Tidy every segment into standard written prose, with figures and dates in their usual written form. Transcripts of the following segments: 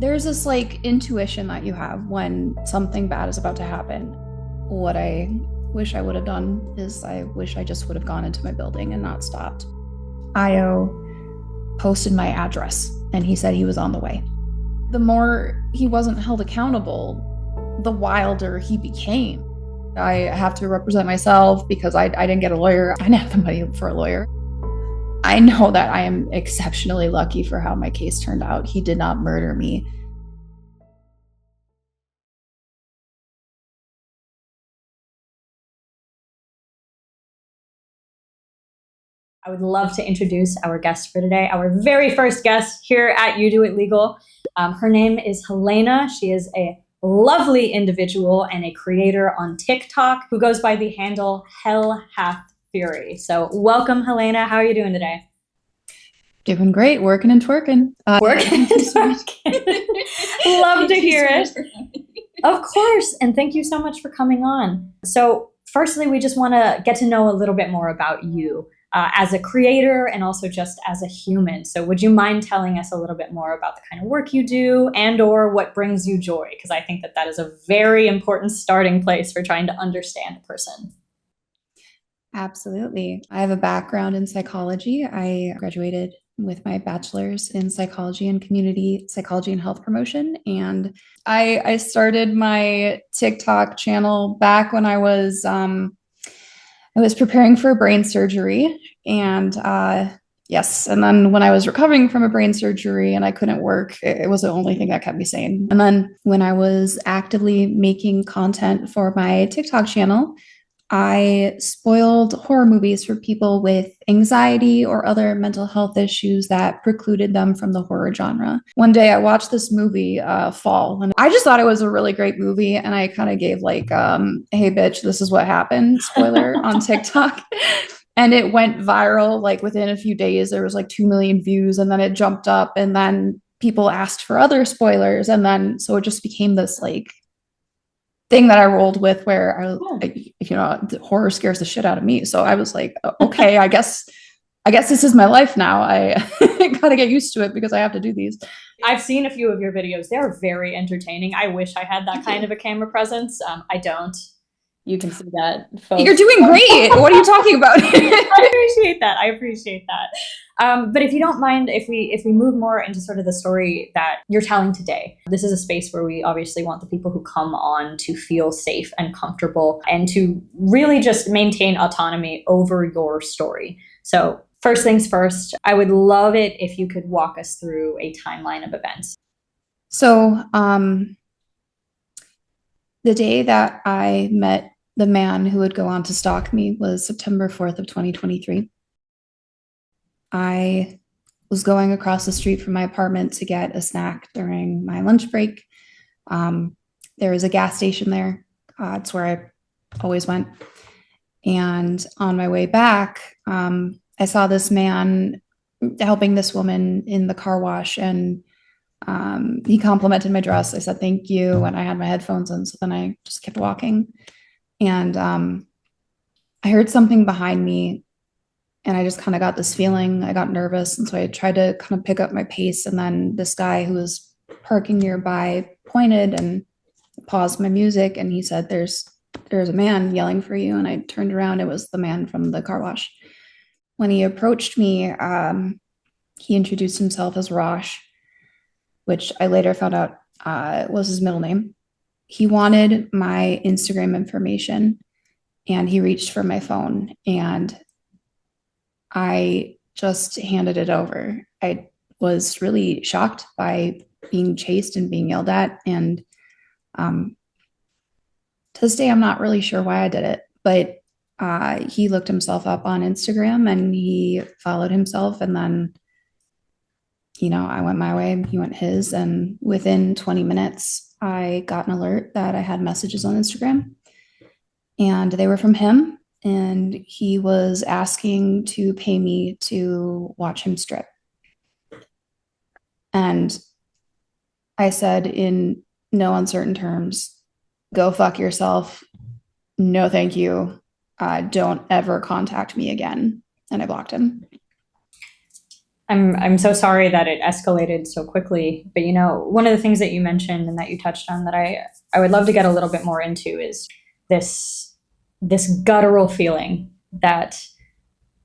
There's this like intuition that you have when something bad is about to happen. What I wish I would have done is I wish I just would have gone into my building and not stopped. IO posted my address and he said he was on the way. The more he wasn't held accountable, the wilder he became. I have to represent myself because I didn't get a lawyer. I didn't have the money for a lawyer. I know that I am exceptionally lucky for how my case turned out. He did not murder me. I would love to introduce our guest for today, our very first guest here at You Do It Legal. Her name is Helena. She is a lovely individual and a creator on TikTok who goes by the handle Hell Hath Fury. So welcome, Helena. How are you doing today? Doing great, working and twerking. Working and twerking. Love to hear it. Of course. And thank you so much for coming on. So firstly, we just want to get to know a little bit more about you. As a creator and also just as a human. So would you mind telling us a little bit more about the kind of work you do and or what brings you joy? Because I think that is a very important starting place for trying to understand a person. Absolutely. I have a background in psychology. I graduated with my bachelor's in psychology and community psychology and health promotion. And I started my TikTok channel back when I was preparing for brain surgery and yes. And then when I was recovering from a brain surgery and I couldn't work, it was the only thing that kept me sane. And then when I was actively making content for my TikTok channel, I spoiled horror movies for people with anxiety or other mental health issues that precluded them from the horror genre. One day I watched this movie, Fall, and I just thought it was a really great movie. And I kind of gave like, hey, bitch, this is what happened, spoiler on TikTok. And it went viral like within a few days. There was like 2 million views and then it jumped up and then people asked for other spoilers. And then so it just became this like thing that I rolled with where horror scares the shit out of me. So I was like, okay, I guess this is my life now. I gotta get used to it because I have to do these. I've seen a few of your videos. They're very entertaining. I wish I had that kind of a camera presence. I don't. You can see that. Folks. You're doing great. What are you talking about? I appreciate that. But if you don't mind, if we move more into sort of the story that you're telling today, this is a space where we obviously want the people who come on to feel safe and comfortable and to really just maintain autonomy over your story. So first things first, I would love it if you could walk us through a timeline of events. So the day that I met the man who would go on to stalk me was September 4th of 2023. I was going across the street from my apartment to get a snack during my lunch break. There was a gas station there. It's where I always went. And on my way back, I saw this man helping this woman in the car wash, and he complimented my dress. I said, thank you. And I had my headphones on. So then I just kept walking. And I heard something behind me and I just kind of got this feeling. I got nervous. And so I tried to kind of pick up my pace. And then this guy who was parking nearby pointed and paused my music. And he said, there's a man yelling for you. And I turned around. It was the man from the car wash. When he approached me, he introduced himself as Rosh, which I later found out was his middle name. He wanted my Instagram information and he reached for my phone and I just handed it over. I was really shocked by being chased and being yelled at. And to this day, I'm not really sure why I did it, but he looked himself up on Instagram and he followed himself. And then, I went my way, he went his. And within 20 minutes, I got an alert that I had messages on Instagram and they were from him. And he was asking to pay me to watch him strip. And I said in no uncertain terms, go fuck yourself. No, thank you. Don't ever contact me again. And I blocked him. I'm so sorry that it escalated so quickly. But one of the things that you mentioned and that you touched on that I would love to get a little bit more into is this guttural feeling that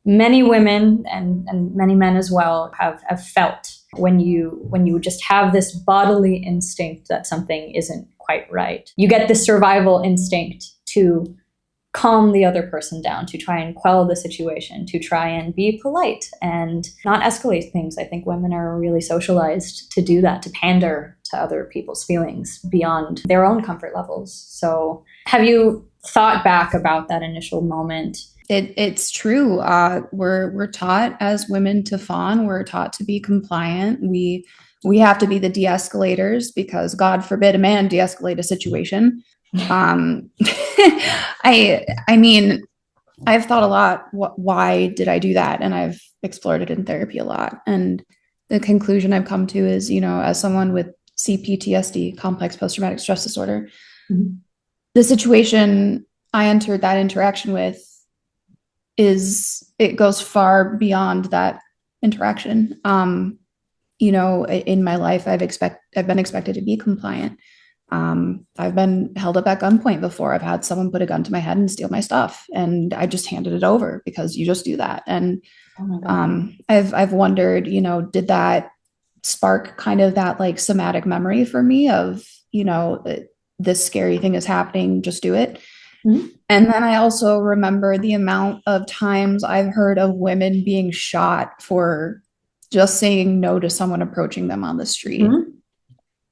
many women and many men as well have felt when you just have this bodily instinct that something isn't quite right. You get this survival instinct to calm the other person down, to try and quell the situation, to try and be polite and not escalate things. I think women are really socialized to do that, to pander to other people's feelings beyond their own comfort levels. So have you thought back about that initial moment? It's true. We're taught as women to fawn. We're taught to be compliant. We have to be the de-escalators because God forbid a man de-escalate a situation. I mean, I've thought a lot. Why did I do that? And I've explored it in therapy a lot. And the conclusion I've come to is, as someone with CPTSD, complex post-traumatic stress disorder, mm-hmm. the situation I entered that interaction with it goes far beyond that interaction. In my life, I've been expected to be compliant. I've been held up at gunpoint before. I've had someone put a gun to my head and steal my stuff, and I just handed it over because you just do that. And I've wondered, did that spark kind of that like somatic memory for me of, this scary thing is happening, just do it. Mm-hmm. And then I also remember the amount of times I've heard of women being shot for just saying no to someone approaching them on the street. Mm-hmm.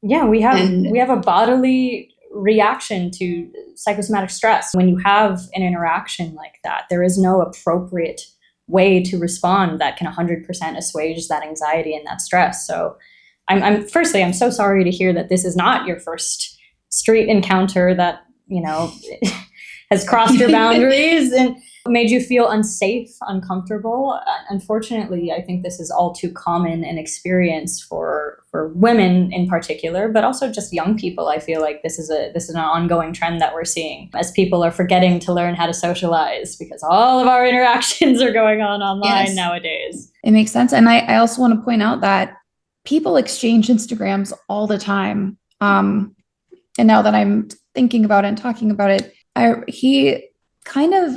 Yeah, we have a bodily reaction to psychosomatic stress. When you have an interaction like that, there is no appropriate way to respond that can 100% assuage that anxiety and that stress. So firstly, I'm so sorry to hear that this is not your first street encounter that, has crossed your boundaries and made you feel unsafe, uncomfortable. Unfortunately, I think this is all too common an experience for women in particular, but also just young people. I feel like this is an ongoing trend that we're seeing as people are forgetting to learn how to socialize because all of our interactions are going on online nowadays. It makes sense. And I also want to point out that people exchange Instagrams all the time. And now that I'm thinking about it and talking about it, he kind of,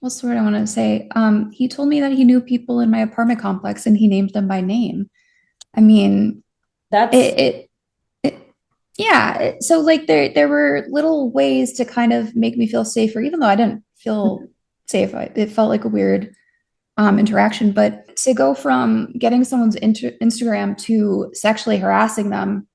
what's the word I want to say? He told me that he knew people in my apartment complex and he named them by name. I mean, that's yeah. So like there were little ways to kind of make me feel safer, even though I didn't feel safe. It felt like a weird interaction, but to go from getting someone's Instagram to sexually harassing them,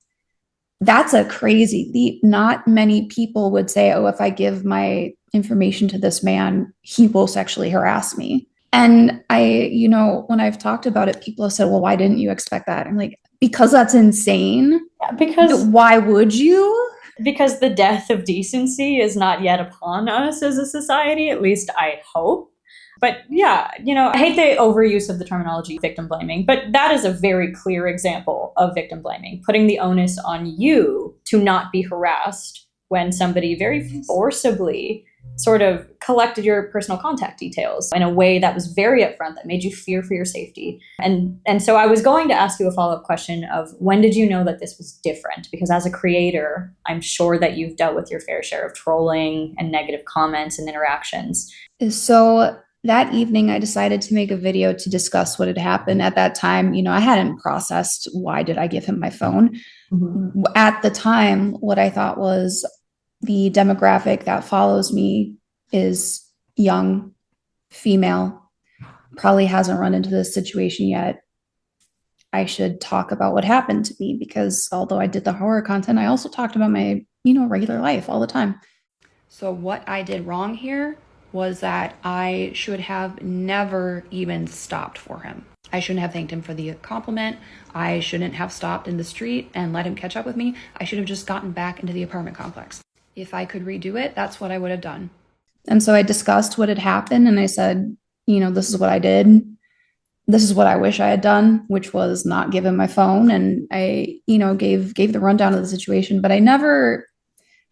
that's a crazy leap. Not many people would say, oh, if I give my information to this man, he will sexually harass me. And when I've talked about it, people have said, well, why didn't you expect that? I'm like, because that's insane. Yeah, because why would you? Because the death of decency is not yet upon us as a society, at least I hope. But yeah, I hate the overuse of the terminology victim blaming, but that is a very clear example of victim blaming, putting the onus on you to not be harassed when somebody very forcibly sort of collected your personal contact details in a way that was very upfront, that made you fear for your safety. And so I was going to ask you a follow-up question of when did you know that this was different? Because as a creator, I'm sure that you've dealt with your fair share of trolling and negative comments and interactions. So that evening, I decided to make a video to discuss what had happened. At that time, I hadn't processed why did I give him my phone. Mm-hmm. At the time, what I thought was the demographic that follows me is young, female, probably hasn't run into this situation yet. I should talk about what happened to me because although I did the horror content, I also talked about my, regular life all the time. So what I did wrong here was that I should have never even stopped for him. I shouldn't have thanked him for the compliment. I shouldn't have stopped in the street and let him catch up with me. I should have just gotten back into the apartment complex. If I could redo it, that's what I would have done. And so I discussed what had happened and I said, this is what I did. This is what I wish I had done, which was not give him my phone. And I, gave the rundown of the situation, but I never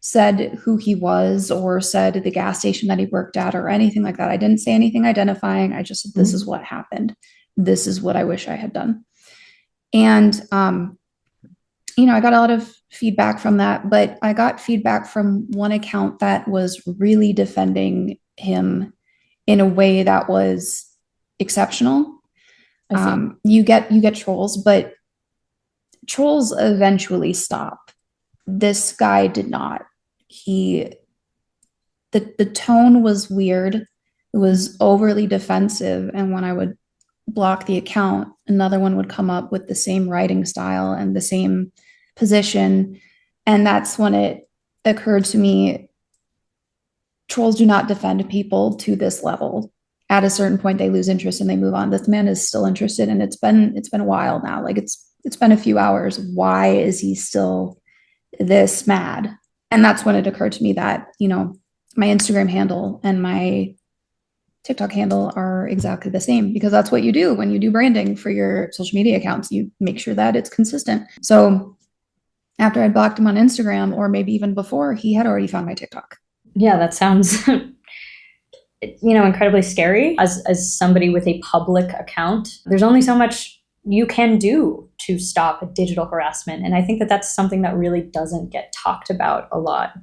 said who he was or said the gas station that he worked at or anything like that. I didn't say anything identifying. I just said, this is what happened. this is what I wish I had done. And, I got a lot of feedback from that, but I got feedback from one account that was really defending him in a way that was exceptional. You get trolls, but trolls eventually stop. This guy did not. The tone was weird. It was overly defensive, and when I would block the account, another one would come up with the same writing style and the same position. And that's when it occurred to me, trolls do not defend people to this level. At a certain point, they lose interest and they move on. This man is still interested, and it's been a while now. Like it's been a few hours. Why is he still this mad? And that's when it occurred to me that, my Instagram handle and my TikTok handle are exactly the same, because that's what you do when you do branding for your social media accounts. You make sure that it's consistent. So after I blocked him on Instagram, or maybe even before, he had already found my TikTok. Yeah, that sounds, incredibly scary. As somebody with a public account, there's only so much you can do to stop digital harassment. And I think that that's something that really doesn't get talked about a lot.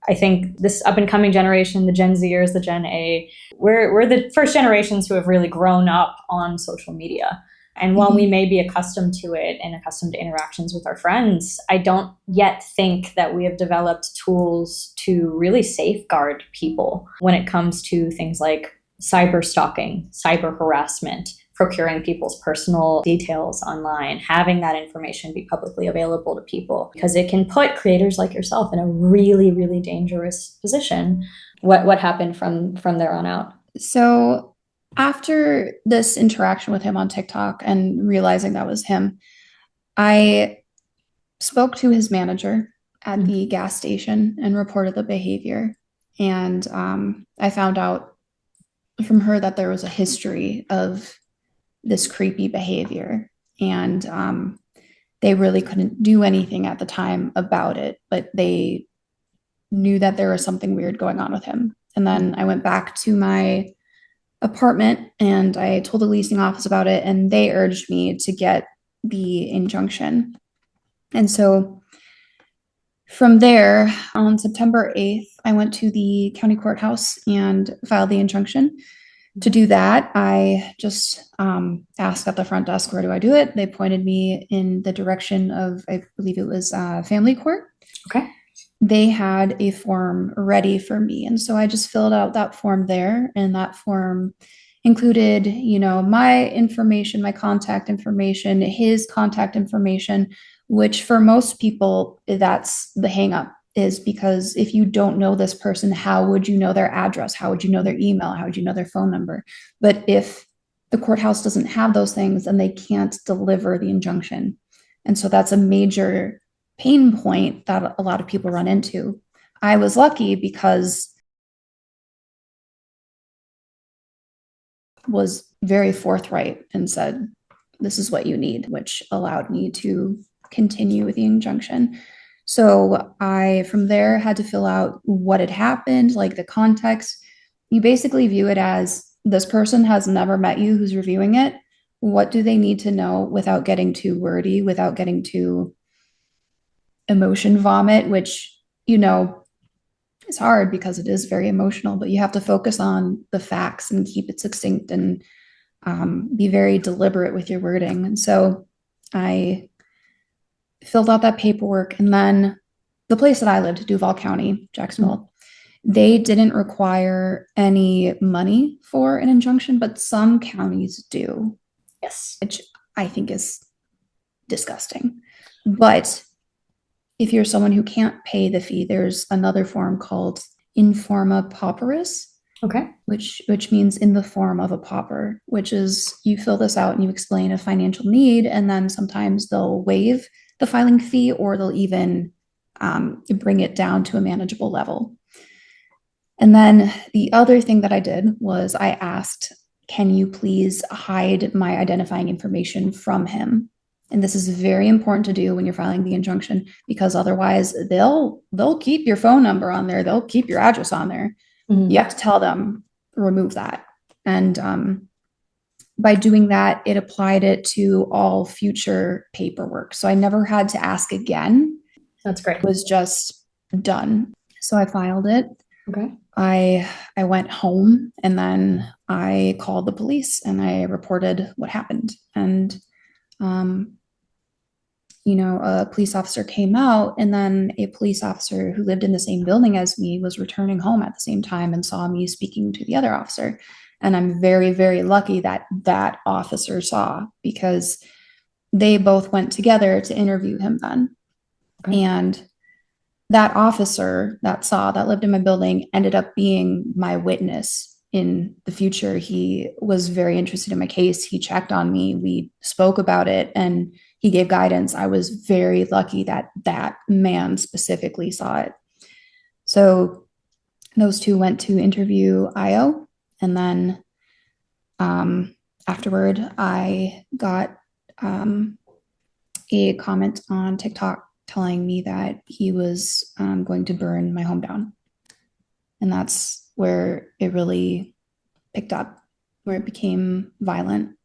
I think this up and coming generation, the Gen Zers, the Gen A, we're the first generations who have really grown up on social media. And while we may be accustomed to it and accustomed to interactions with our friends, I don't yet think that we have developed tools to really safeguard people when it comes to things like cyber stalking, cyber harassment, procuring people's personal details online, having that information be publicly available to people, because it can put creators like yourself in a really, really dangerous position. What happened from there on out? So after this interaction with him on TikTok and realizing that was him, I spoke to his manager at the gas station and reported the behavior. And I found out from her that there was a history of this creepy behavior, and they really couldn't do anything at the time about it, but they knew that there was something weird going on with him. And then I went back to my apartment and I told the leasing office about it, and they urged me to get the injunction. And so from there, on September 8th, I went to the county courthouse and filed the injunction. To do that, I just asked at the front desk, where do I do it? They pointed me in the direction of, I believe it was family court. Okay. They had a form ready for me. And so I just filled out that form there. And that form included, my information, my contact information, his contact information, which for most people, that's the hang up. Is because if you don't know this person, how would you know their address? How would you know their email? How would you know their phone number? But if the courthouse doesn't have those things, then they can't deliver the injunction. And so that's a major pain point that a lot of people run into. I was lucky because was very forthright and said, this is what you need, which allowed me to continue with the injunction. So I, from there, had to fill out what had happened, like the context. You basically view it as, this person has never met you who's reviewing it. What do they need to know without getting too wordy, without getting too emotion vomit, which, is hard because it is very emotional, but you have to focus on the facts and keep it succinct and be very deliberate with your wording. And so I filled out that paperwork. And then the place that I lived, Duval County, Jacksonville, they didn't require any money for an injunction, but some counties do. Yes. Which I think is disgusting. But if you're someone who can't pay the fee, there's another form called Informa Pauperis. Okay. Which means in the form of a pauper, which is you fill this out and you explain a financial need, and then sometimes they'll waive the filing fee, or they'll even bring it down to a manageable level. And then the other thing that I did was I asked, can you please hide my identifying information from him? And this is very important to do when you're filing the injunction, because otherwise they'll keep your phone number on there. They'll keep your address on there. Mm-hmm. You have to tell them, remove that. And by doing that, it applied it to all future paperwork. So I never had to ask again. That's great. It was just done. So I filed it. Okay. I went home and then I called the police and I reported what happened. And a police officer came out, and then a police officer who lived in the same building as me was returning home at the same time and saw me speaking to the other officer. And I'm very, very lucky that that officer saw, because they both went together to interview him then. Okay. And that officer that lived in my building ended up being my witness in the future. He was very interested in my case. He checked on me. We spoke about it and he gave guidance. I was very lucky that that man specifically saw it. So those two went to interview IO. And then afterward, I got a comment on TikTok telling me that he was going to burn my home down. And that's where it really picked up, where it became violent.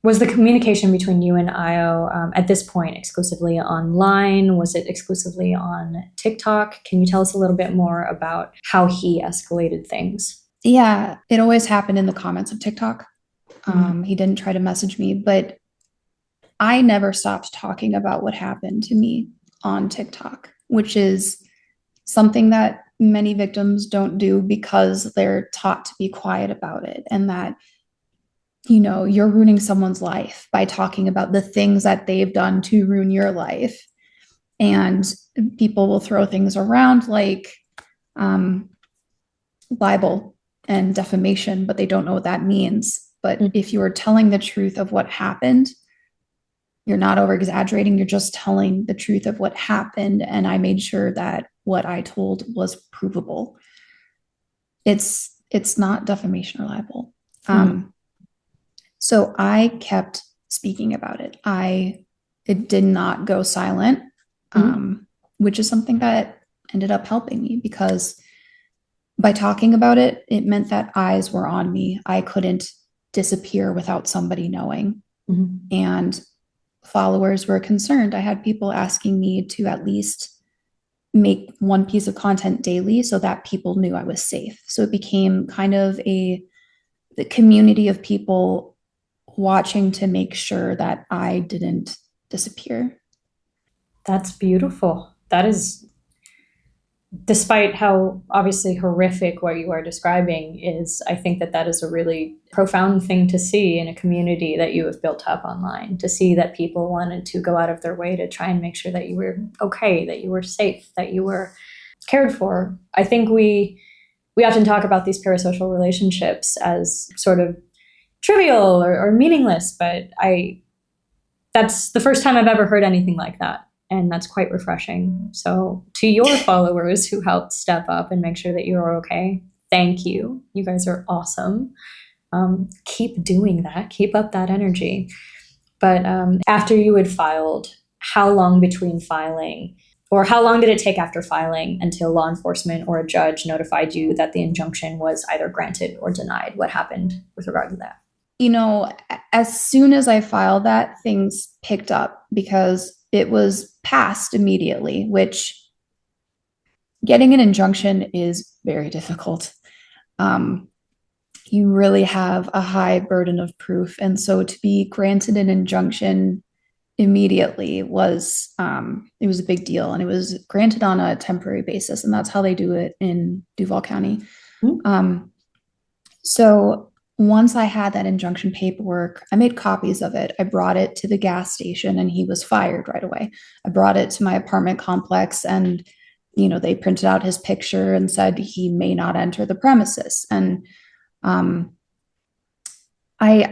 Was the communication between you and Io at this point exclusively online? Was it exclusively on TikTok? Can you tell us a little bit more about how he escalated things? Yeah, it always happened in the comments of TikTok. He didn't try to message me, but I never stopped talking about what happened to me on TikTok, which is something that many victims don't do because they're taught to be quiet about it, and that you're ruining someone's life by talking about the things that they've done to ruin your life. And people will throw things around like libel and defamation, but they don't know what that means. But if you are telling the truth of what happened, you're not over exaggerating, you're just telling the truth of what happened. And I made sure that what I told was provable. It's not defamation or libel. So I kept speaking about it. It did not go silent, which is something that ended up helping me, because by talking about it, it meant that eyes were on me. I couldn't disappear without somebody knowing. And followers were concerned. I had people asking me to at least make one piece of content daily so that people knew I was safe. So it became kind of the community of people watching to make sure that I didn't disappear. That's beautiful. That is, despite how obviously horrific what you are describing is, I think that is a really profound thing to see in a community that you have built up online, to see that people wanted to go out of their way to try and make sure that you were okay, that you were safe, that you were cared for. I think we often talk about these parasocial relationships as sort of trivial or meaningless, but that's the first time I've ever heard anything like that. And that's quite refreshing. So to your followers who helped step up and make sure that you're okay, thank you. You guys are awesome. Keep doing that. Keep up that energy. But after you had filed, how long between filing, or how long did it take after filing until law enforcement or a judge notified you that the injunction was either granted or denied? What happened with regard to that? As soon as I filed that, things picked up because it was passed immediately, which getting an injunction is very difficult. You really have a high burden of proof. And so to be granted an injunction immediately was it was a big deal, and it was granted on a temporary basis, and that's how they do it in Duval County. So once I had that injunction paperwork, I made copies of it. I brought it to the gas station and he was fired right away. I brought it to my apartment complex and, they printed out his picture and said he may not enter the premises. And I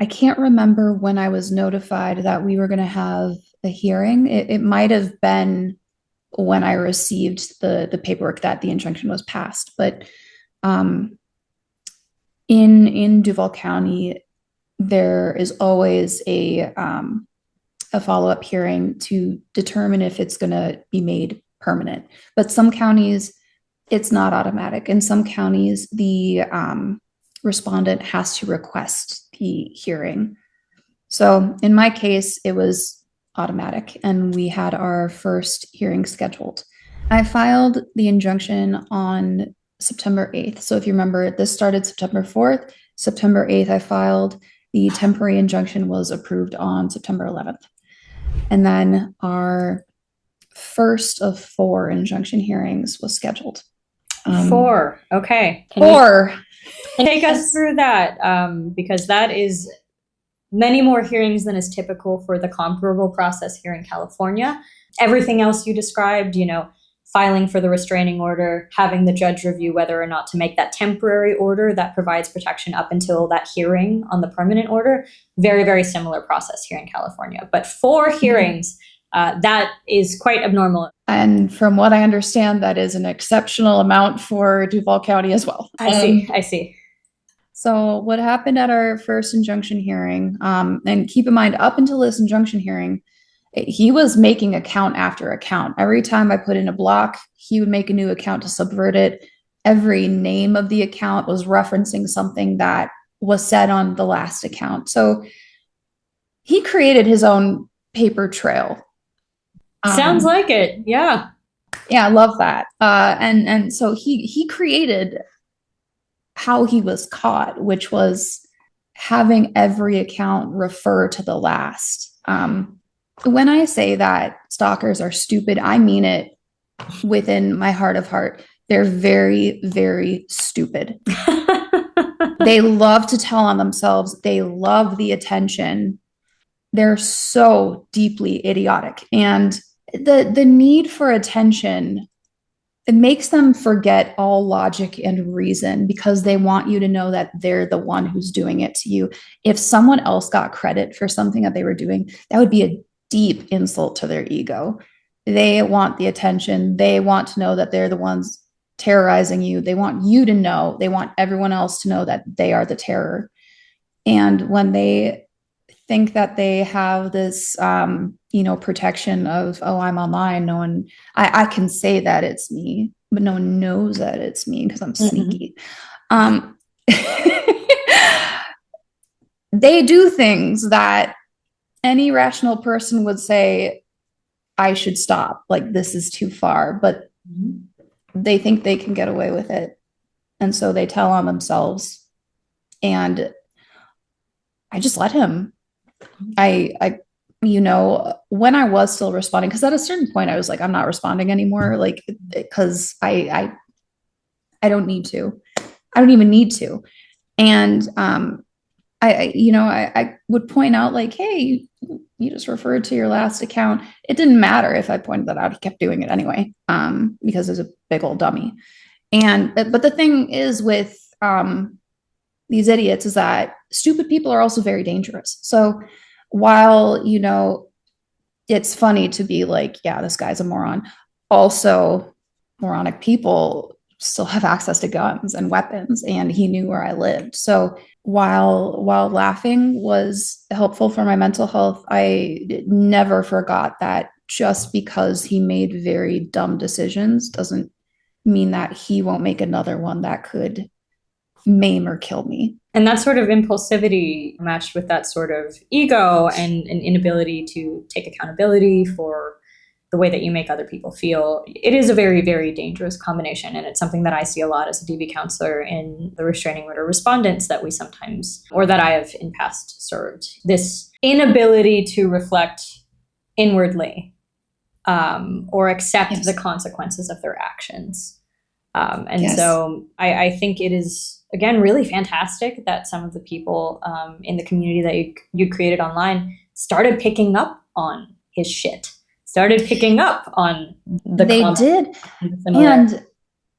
can't remember when I was notified that we were going to have a hearing. It might have been when I received the paperwork that the injunction was passed. But in Duval County, there is always a follow-up hearing to determine if it's going to be made permanent. But some counties, it's not automatic. In some counties, the respondent has to request the hearing So in my case, it was automatic, and we had our first hearing scheduled. I filed the injunction on September 8th. So if you remember, this started September 4th. September 8th, I filed. The temporary injunction was approved on September 11th. And then our first of 4 injunction hearings was scheduled. 4. Okay. Can Take us through that, because that is many more hearings than is typical for the comparable process here in California. Everything else you described, filing for the restraining order, having the judge review whether or not to make that temporary order that provides protection up until that hearing on the permanent order, very, very similar process here in California. But 4 hearings, that is quite abnormal. And from what I understand, that is an exceptional amount for Duval County as well. I see. So what happened at our first injunction hearing, and keep in mind, up until this injunction hearing, he was making account after account. Every time I put in a block, he would make a new account to subvert it. Every name of the account was referencing something that was said on the last account. So he created his own paper trail. Sounds like it. Yeah. Yeah, I love that. And so he created how he was caught, which was having every account refer to the last. When I say that stalkers are stupid, I mean it within my heart of heart. They're very, very stupid. They love to tell on themselves. They love the attention. They're so deeply idiotic. And the need for attention, it makes them forget all logic and reason because they want you to know that they're the one who's doing it to you. If someone else got credit for something that they were doing, that would be a deep insult to their ego. They want the attention. They want to know that they're the ones terrorizing you. They want you to know. They want everyone else to know that they are the terror. And when they think that they have this, protection of, oh, I'm online. No one, I can say that it's me, but no one knows that it's me because I'm sneaky. They do things that any rational person would say, I should stop. Like, this is too far, but they think they can get away with it. And so they tell on themselves. And I just let him. When I was still responding, because at a certain point I was like, I'm not responding anymore, like, because I don't need to. I don't even need to. And I would point out like, hey, you just referred to your last account. It didn't matter if I pointed that out. He kept doing it anyway, because he's a big old dummy. But the thing is with these idiots is that stupid people are also very dangerous. So while, it's funny to be like, yeah, this guy's a moron, also moronic people still have access to guns and weapons, and he knew where I lived. So while laughing was helpful for my mental health, I never forgot that just because he made very dumb decisions doesn't mean that he won't make another one that could maim or kill me. And that sort of impulsivity matched with that sort of ego and an inability to take accountability for the way that you make other people feel, it is a very, very dangerous combination. And it's something that I see a lot as a DV counselor in the restraining order respondents that we sometimes, or that I have in past served. This inability to reflect inwardly or accept the consequences of their actions. So I think it is, again, really fantastic that some of the people in the community that you created online started picking up on his shit, started picking up on the They did.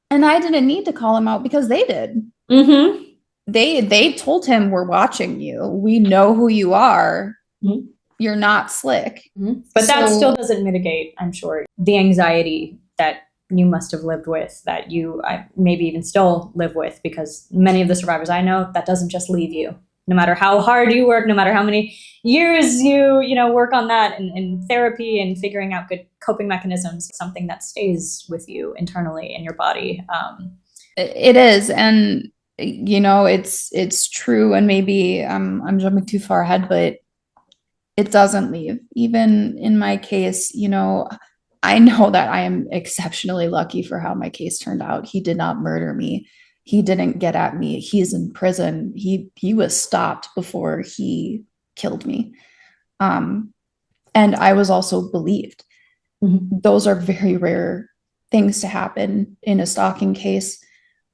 And I didn't need to call him out because they did. Mm-hmm. They told him, we're watching you. We know who you are. Mm-hmm. You're not slick. Mm-hmm. But that still doesn't mitigate, I'm sure, the anxiety that you must have lived with, that you maybe even still live with, because many of the survivors I know, that doesn't just leave you. No matter how hard you work, no matter how many years you work on that in therapy and figuring out good coping mechanisms, something that stays with you internally in your body. It is. And, it's true. And maybe I'm jumping too far ahead, but it doesn't leave. Even in my case, I know that I am exceptionally lucky for how my case turned out. He did not murder me. He didn't get at me. He's in prison. He was stopped before he killed me. And I was also believed. Those are very rare things to happen in a stalking case.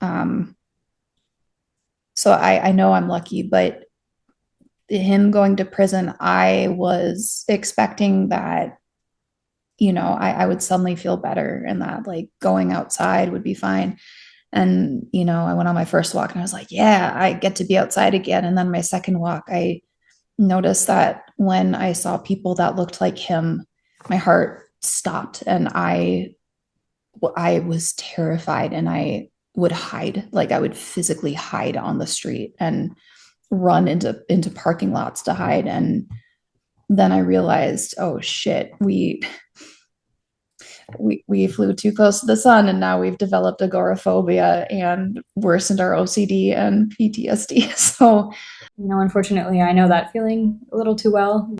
So I know I'm lucky, but him going to prison, I was expecting that, I would suddenly feel better and that like going outside would be fine. And, I went on my first walk and I was like, yeah, I get to be outside again. And then my second walk, I noticed that when I saw people that looked like him, my heart stopped and I was terrified and I would hide, like I would physically hide on the street and run into parking lots to hide. And then I realized, oh shit, we flew too close to the sun and now we've developed agoraphobia and worsened our OCD and PTSD. So, unfortunately, I know that feeling a little too well.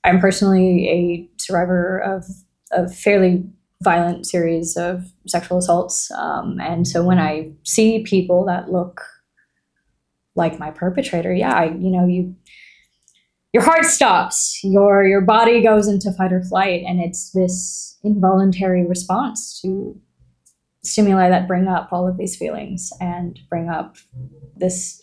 I'm personally a survivor of a fairly violent series of sexual assaults. And so when I see people that look like my perpetrator, yeah, your heart stops, your body goes into fight or flight, and it's this involuntary response to stimuli that bring up all of these feelings and bring up this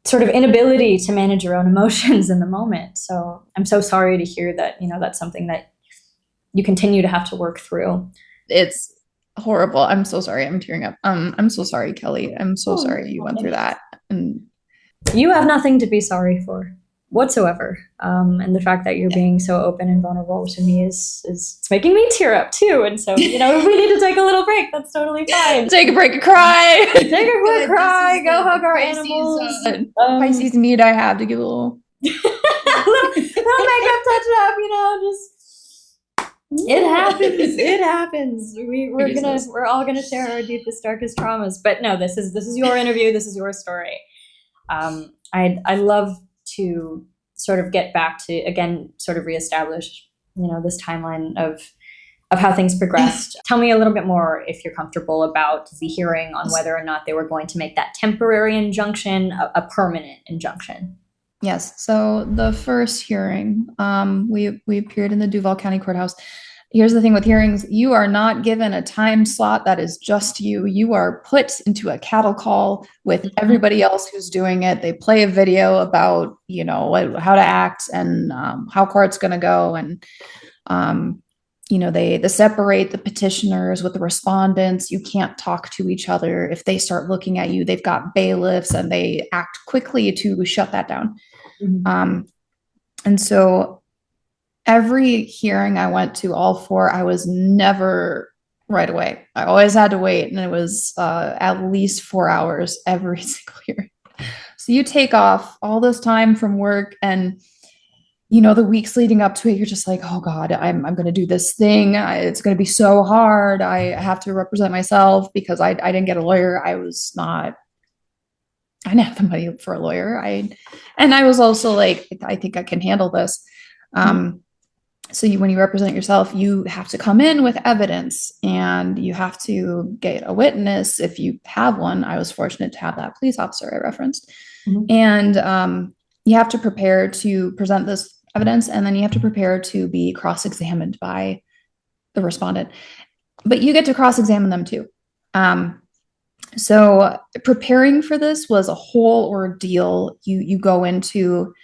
sort of inability to manage your own emotions in the moment. So I'm so sorry to hear that, that's something that you continue to have to work through. It's horrible. I'm so sorry. I'm tearing up. I'm so sorry, Kelly. I'm so sorry you went through that. And you have nothing to be sorry for whatsoever. And the fact that you're being so open and vulnerable to me is it's making me tear up too. And so, if we need to take a little break, that's totally fine. Take a break and cry. Take a quick cry. Go hug our animals. Pisces need I have to give a little makeup touch up, just it happens. It happens. We're all gonna share our deepest, darkest traumas. But no, this is your interview. This is your story. I love to sort of get back to, again, sort of reestablish, this timeline of how things progressed. Tell me a little bit more, if you're comfortable, about the hearing on whether or not they were going to make that temporary injunction a permanent injunction. Yes. So the first hearing, we appeared in the Duval County Courthouse. Here's the thing with hearings: you are not given a time slot that is just you. You are put into a cattle call with everybody else who's doing it. They play a video about, how to act and how court's going to go. And, they separate the petitioners with the respondents. You can't talk to each other. If they start looking at you, they've got bailiffs and they act quickly to shut that down. And so every hearing I went to, all four, I was never right away. I always had to wait. And it was at least 4 hours every single hearing. So you take off all this time from work and, the weeks leading up to it, you're just like, oh God, I'm going to do this thing. It's going to be so hard. I have to represent myself because I didn't get a lawyer. I didn't have the money for a lawyer. And I was also like, I think I can handle this. So when you represent yourself, you have to come in with evidence and you have to get a witness if you have one. I was fortunate to have that police officer I referenced. And you have to prepare to present this evidence, and then you have to prepare to be cross-examined by the respondent. But you get to cross-examine them too. So preparing for this was a whole ordeal. You go into,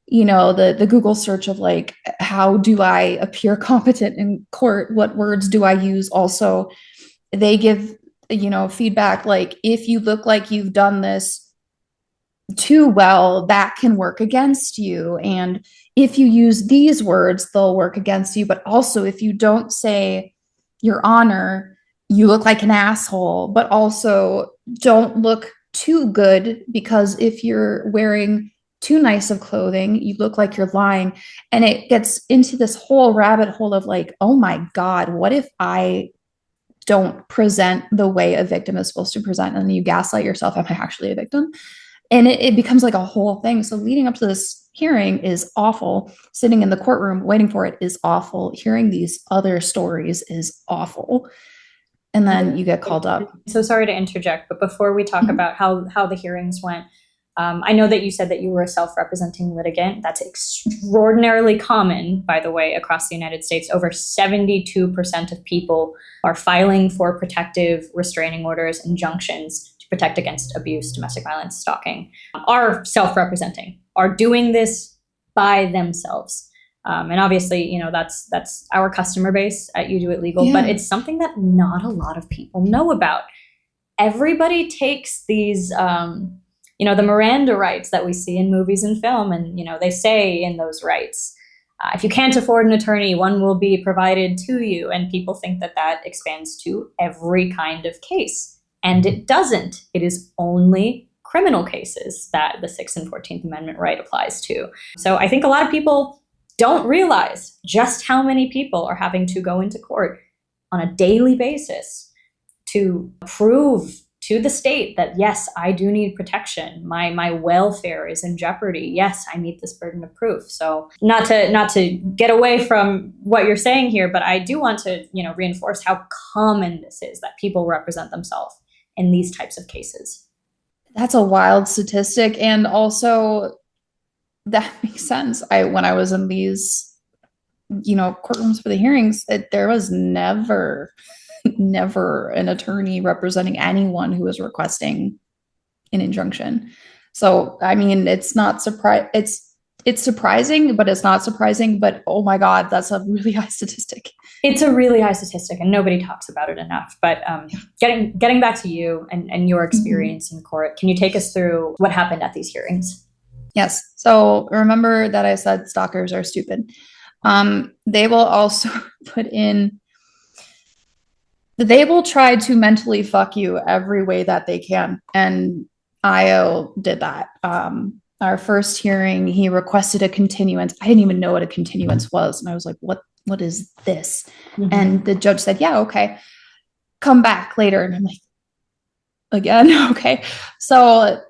the Google search of like, how do I appear competent in court? What words do I use? Also, they give, feedback like, if you look like you've done this too well, that can work against you. And if you use these words, they'll work against you. But also, if you don't say your honor, you look like an asshole. But also, don't look too good, because if you're wearing too nice of clothing, you look like you're lying. And it gets into this whole rabbit hole of like, oh my God, what if I don't present the way a victim is supposed to present? And then you gaslight yourself, am I actually a victim? And it becomes like a whole thing. So leading up to this hearing is awful. Sitting in the courtroom waiting for it is awful. Hearing these other stories is awful. And then you get called up. So sorry to interject, but before we talk about how the hearings went, I know that you said that you were a self-representing litigant. That's extraordinarily common, by the way, across the United States. Over 72% of people are filing for protective restraining orders, injunctions to protect against abuse, domestic violence, stalking, are self-representing, are doing this by themselves. And obviously, that's our customer base at You Do It Legal, but it's something that not a lot of people know about. Everybody takes these, the Miranda rights that we see in movies and film, and, they say in those rights, if you can't afford an attorney, one will be provided to you. And people think that that expands to every kind of case. And it doesn't. It is only criminal cases that the 6th and 14th Amendment right applies to. So I think a lot of people don't realize just how many people are having to go into court on a daily basis to prove to the state that, yes, I do need protection. My welfare is in jeopardy. Yes, I meet this burden of proof. So not to get away from what you're saying here, but I do want to, reinforce how common this is, that people represent themselves in these types of cases. That's a wild statistic. And also that makes sense. When I was in these, courtrooms for the hearings, there was never an attorney representing anyone who was requesting an injunction. So, I mean, it's not it's surprising, but it's not surprising. But oh my God, that's a really high statistic. It's a really high statistic, and nobody talks about it enough. But getting back to you and your experience in court, can you take us through what happened at these hearings? Yes. So remember that I said stalkers are stupid. They will also they will try to mentally fuck you every way that they can. And Io did that. Our first hearing, he requested a continuance. I didn't even know what a continuance was. And I was like, what is this? Mm-hmm. And the judge said, yeah, okay, come back later. And I'm like, again, okay. So,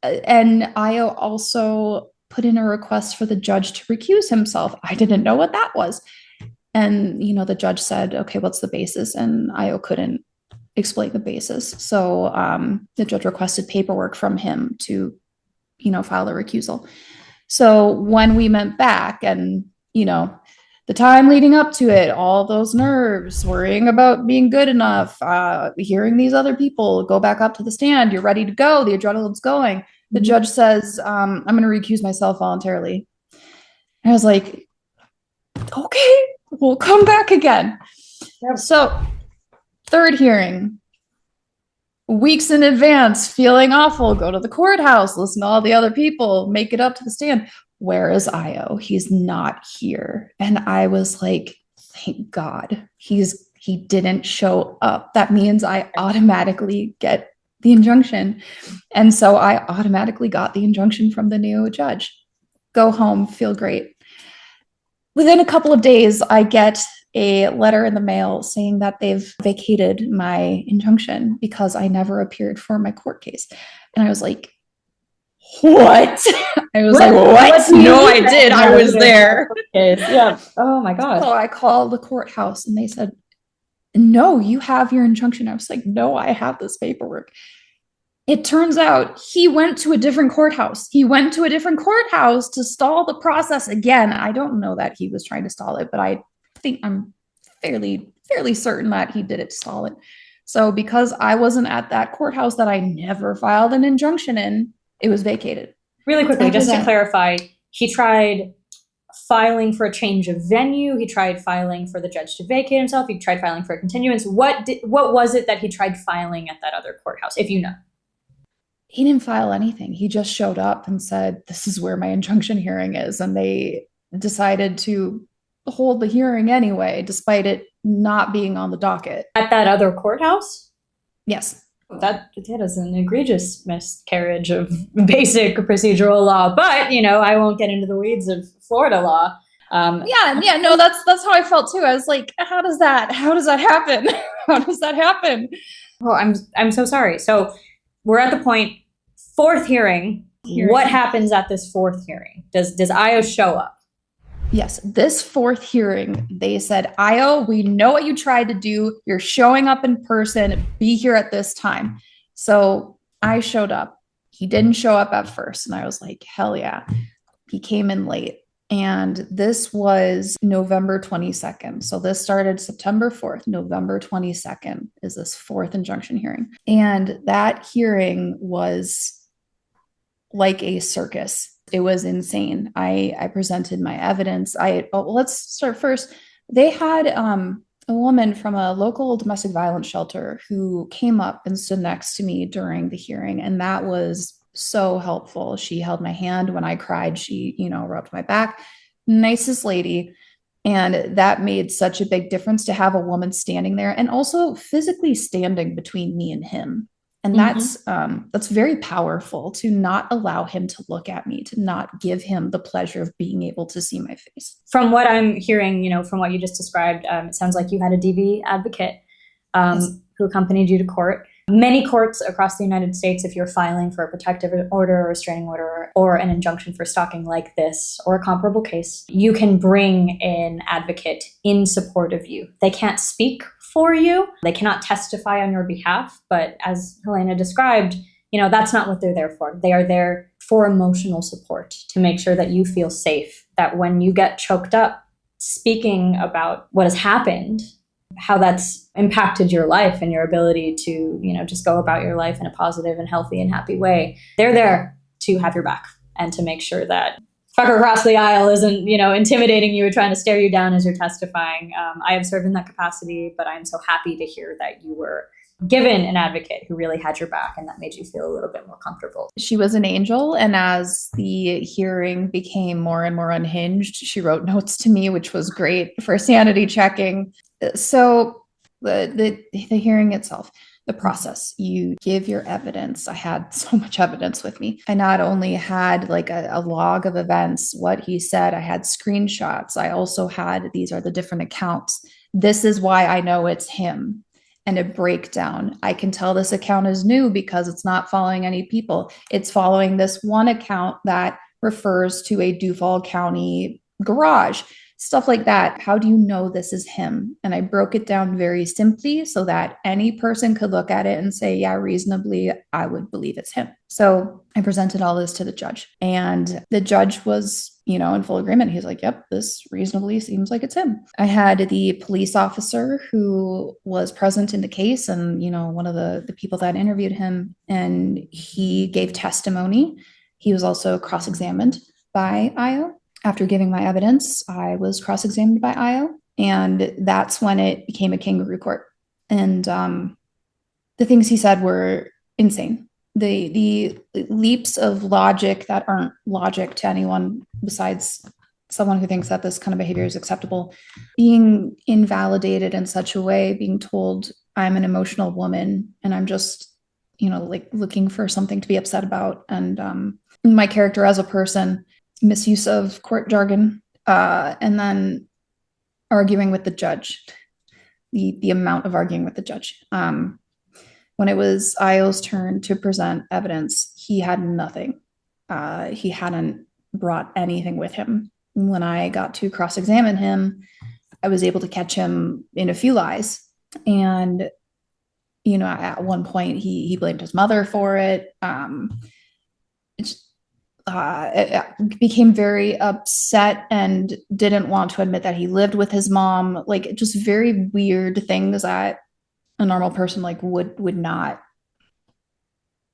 and Io also put in a request for the judge to recuse himself. I didn't know what that was. And, the judge said, okay, what's the basis? And Io couldn't explain the basis. So the judge requested paperwork from him to, file the recusal. So when we went back and, the time leading up to it, all those nerves, worrying about being good enough, hearing these other people go back up to the stand, you're ready to go, the adrenaline's going. The judge says, I'm going to recuse myself voluntarily. And I was like, okay, we'll come back again. Yep. So third hearing, weeks in advance, feeling awful, go to the courthouse, listen to all the other people, make it up to the stand. Where is Io? He's not here. And I was like, thank God he didn't show up. That means I automatically get the injunction. And so I automatically got the injunction from the new judge. Go home, feel great. Within a couple of days, I get a letter in the mail saying that they've vacated my injunction because I never appeared for my court case. And I was like, what? I was like, what? No, I did. I was there. Yeah. Oh my God. So I called the courthouse and they said, no, you have your injunction. I was like, no, I have this paperwork. It turns out he went to a different courthouse. He went to a different courthouse to stall the process again. I don't know that he was trying to stall it, but I think I'm fairly certain that he did it to stall it. So because I wasn't at that courthouse that I never filed an injunction in, it was vacated. Really quickly, just to clarify, he tried filing for a change of venue. He tried filing for the judge to vacate himself. He tried filing for a continuance. What was it that he tried filing at that other courthouse, if you know? He didn't file anything. He just showed up and said, this is where my injunction hearing is. And they decided to hold the hearing anyway, despite it not being on the docket. At that other courthouse? Yes. That is an egregious miscarriage of basic procedural law. But, I won't get into the weeds of Florida law. No, that's how I felt too. I was like, how does that happen? How does that happen? Oh, I'm so sorry. So we're at the point, fourth hearing, What happens at this fourth hearing? Does Io show up? Yes, this fourth hearing, they said, Io, we know what you tried to do. You're showing up in person. Be here at this time. So I showed up. He didn't show up at first. And I was like, hell yeah. He came in late. And this was November 22nd. So this started September 4th. November 22nd is this fourth injunction hearing. And that hearing was like a circus. It was insane. I presented my evidence. Let's start first. They had a woman from a local domestic violence shelter who came up and stood next to me during the hearing, and that was so helpful. She held my hand when I cried. She, rubbed my back. Nicest lady. And that made such a big difference to have a woman standing there and also physically standing between me and him. And that's very powerful, to not allow him to look at me, to not give him the pleasure of being able to see my face. From what I'm hearing, from what you just described, it sounds like you had a DV advocate Yes. who accompanied you to court. Many courts across the United States, if you're filing for a protective order, a restraining order, or an injunction for stalking like this, or a comparable case, you can bring an advocate in support of you. They can't speak for you. They cannot testify on your behalf. But as Helena described, that's not what they're there for. They are there for emotional support, to make sure that you feel safe, that when you get choked up speaking about what has happened, how that's impacted your life and your ability to, just go about your life in a positive and healthy and happy way. They're there to have your back and to make sure that fucker across the aisle isn't, intimidating you or trying to stare you down as you're testifying. I have served in that capacity, but I'm so happy to hear that you were given an advocate who really had your back and that made you feel a little bit more comfortable. She was an angel. And as the hearing became more and more unhinged, she wrote notes to me, which was great for sanity checking. So the hearing itself, the process, you give your evidence. I had so much evidence with me. I not only had like a log of events, what he said, I had screenshots. I also had, these are the different accounts. This is why I know it's him. And a breakdown. I can tell this account is new because it's not following any people. It's following this one account that refers to a Duval County garage, stuff like that. How do you know this is him? And I broke it down very simply so that any person could look at it and say, yeah, reasonably, I would believe it's him. So I presented all this to the judge, and the judge was, in full agreement. He's like, yep, this reasonably seems like it's him. I had the police officer who was present in the case and, one of the people that interviewed him, and he gave testimony. He was also cross-examined by Io. After giving my evidence, I was cross-examined by Io, and that's when it became a kangaroo court. And the things he said were insane. The leaps of logic that aren't logic to anyone besides someone who thinks that this kind of behavior is acceptable, being invalidated in such a way, being told I'm an emotional woman and I'm just, like looking for something to be upset about. And my character as a person, misuse of court jargon, and then arguing with the judge, the amount of arguing with the judge. When it was Io's turn to present evidence, he had nothing. He hadn't brought anything with him. When I got to cross-examine him, I was able to catch him in a few lies. And, at one point, he blamed his mother for it. It became very upset and didn't want to admit that he lived with his mom. Like, just very weird things that a normal person would not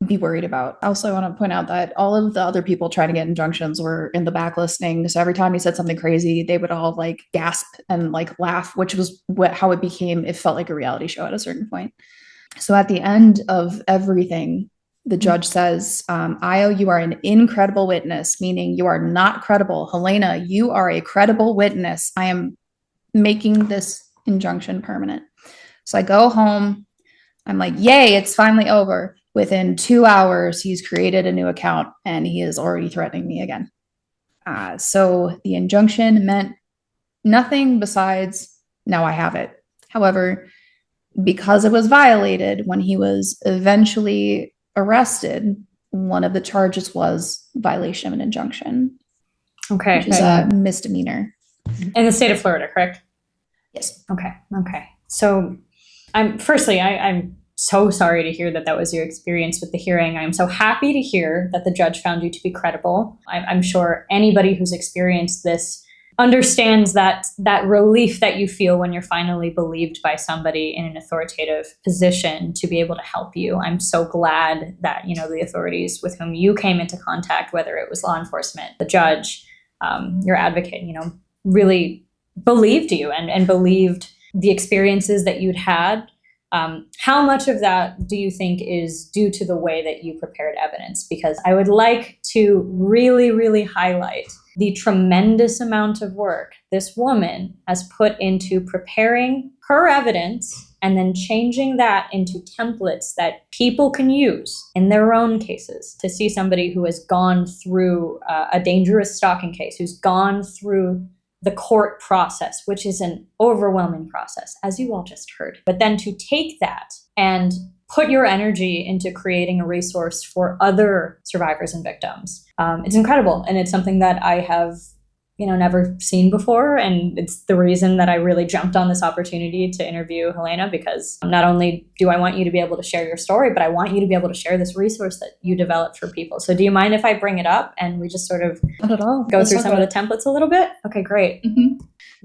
be worried about. Also, I want to point out that all of the other people trying to get injunctions were in the back listening. So every time he said something crazy, they would all gasp and laugh, which was how it became. It felt like a reality show at a certain point. So at the end of everything, the judge says, Io, you are an incredible witness, meaning you are not credible. Helena, you are a credible witness. I am making this injunction permanent. So I go home. I'm like, yay, it's finally over. Within 2 hours, he's created a new account and he is already threatening me again. So the injunction meant nothing besides now I have it. However, because it was violated when he was eventually arrested, one of the charges was violation of an injunction. Okay. Which is a misdemeanor. In the state of Florida, correct? Yes. Okay. So I'm so sorry to hear that that was your experience with the hearing. I'm so happy to hear that the judge found you to be credible. I'm sure anybody who's experienced this understands that relief that you feel when you're finally believed by somebody in an authoritative position to be able to help you. I'm so glad that, the authorities with whom you came into contact, whether it was law enforcement, the judge, your advocate, really believed you and believed the experiences that you'd had. How much of that do you think is due to the way that you prepared evidence? Because I would like to really, really highlight the tremendous amount of work this woman has put into preparing her evidence and then changing that into templates that people can use in their own cases to see somebody who has gone through a dangerous stalking case, who's gone through the court process, which is an overwhelming process, as you all just heard. But then to take that and put your energy into creating a resource for other survivors and victims. It's incredible. And it's something that I have, never seen before. And it's the reason that I really jumped on this opportunity to interview Helena, because not only do I want you to be able to share your story, but I want you to be able to share this resource that you developed for people. So do you mind if I bring it up and we just sort of Not at all. go through some of the templates a little bit? Okay, great.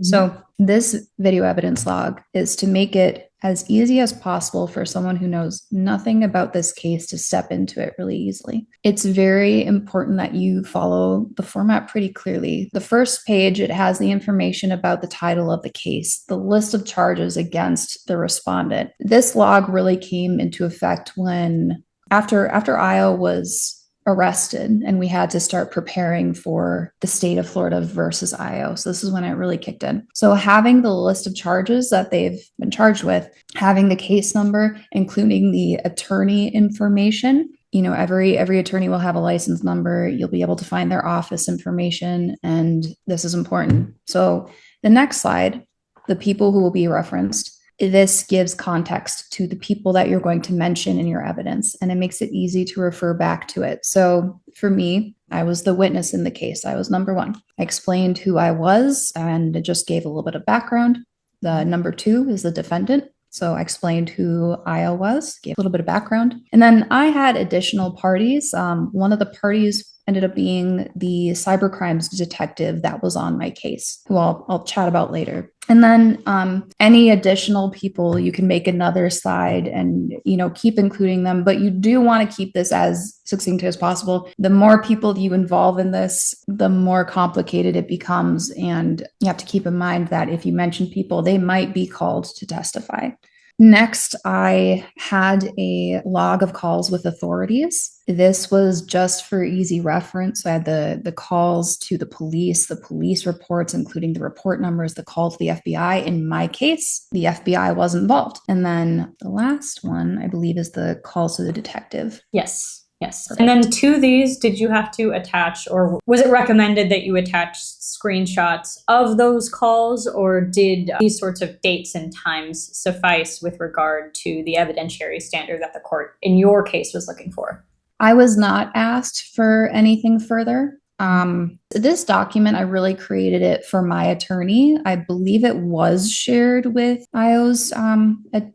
So this video evidence log is to make it as easy as possible for someone who knows nothing about this case to step into it really easily. It's very important that you follow the format pretty clearly. The first page, it has the information about the title of the case, the list of charges against the respondent. This log really came into effect when after Io was arrested and we had to start preparing for the state of Florida versus Io. So this is when it really kicked in. So having the list of charges that they've been charged with, having the case number, including the attorney information. Every attorney will have a license number. You'll be able to find their office information, and this is important. So the next slide, the people who will be referenced. This gives context to the people that you're going to mention in your evidence, and it makes it easy to refer back to it. So for me, I was the witness in the case. I was number one. I explained who I was, and it just gave a little bit of background. The number two is the defendant. So I explained who Io was, gave a little bit of background. And then I had additional parties. One of the parties ended up being the cybercrimes detective that was on my case, who I'll chat about later. And then any additional people, you can make another slide and, keep including them. But you do want to keep this as succinct as possible. The more people you involve in this, the more complicated it becomes. And you have to keep in mind that if you mention people, they might be called to testify. Next, I had a log of calls with authorities. This was just for easy reference. So I had the calls to the police reports, including the report numbers, the call to the FBI. In my case, the FBI was involved. And then the last one, I believe, is the calls to the detective. Yes. Perfect. And then to these, did you have to attach, or was it recommended that you attach screenshots of those calls, or did these sorts of dates and times suffice with regard to the evidentiary standard that the court in your case was looking for? I was not asked for anything further. This document, I really created it for my attorney. I believe it was shared with Io's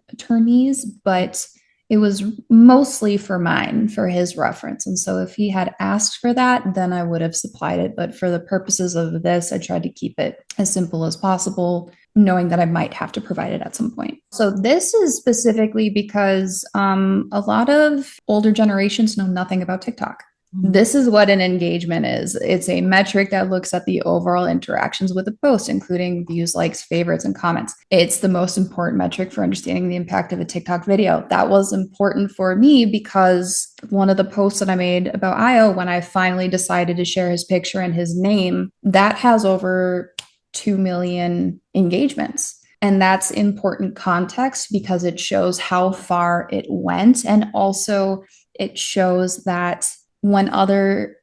attorneys, but it was mostly for his reference. And so if he had asked for that, then I would have supplied it. But for the purposes of this, I tried to keep it as simple as possible, knowing that I might have to provide it at some point. So this is specifically because a lot of older generations know nothing about TikTok. This is what an engagement is. It's a metric that looks at the overall interactions with a post, including views, likes, favorites, and comments. It's the most important metric for understanding the impact of a TikTok video. That was important for me because one of the posts that I made about Io, when I finally decided to share his picture and his name, that has over 2 million engagements. And that's important context because it shows how far it went. And also it shows that when other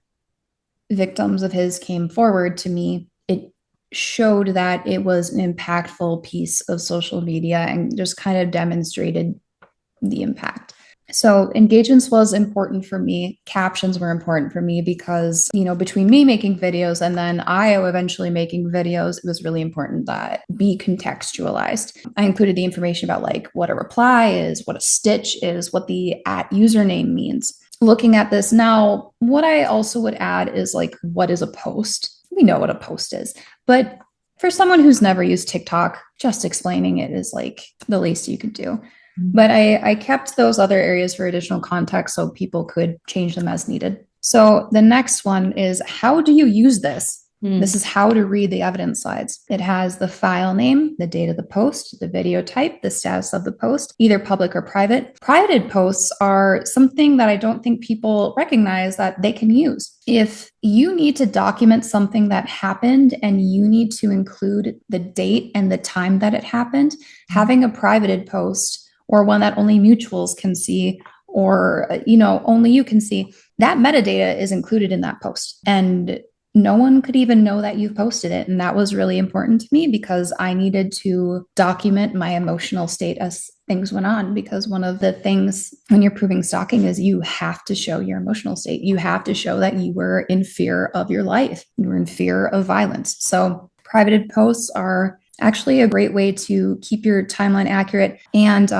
victims of his came forward to me, it showed that it was an impactful piece of social media and just kind of demonstrated the impact. So engagements was important for me. Captions were important for me because, between me making videos and then I eventually making videos, it was really important that be contextualized. I included the information about like what a reply is, what a stitch is, what the @username means. Looking at this now, what I also would add is like, what is a post? We know what a post is, but for someone who's never used TikTok, just explaining it is like the least you could do. But I kept those other areas for additional context so people could change them as needed. So the next one is, how do you use this? This is how to read the evidence slides. It has the file name, the date of the post, the video type, the status of the post, either public or private. Private posts are something that I don't think people recognize that they can use. If you need to document something that happened and you need to include the date and the time that it happened, having a privated post or one that only mutuals can see, or, only you can see, that metadata is included in that post. And no one could even know that you've posted it. And that was really important to me because I needed to document my emotional state as things went on. Because one of the things when you're proving stalking is you have to show your emotional state. You have to show that you were in fear of your life. You were in fear of violence. So privated posts are actually a great way to keep your timeline accurate. And,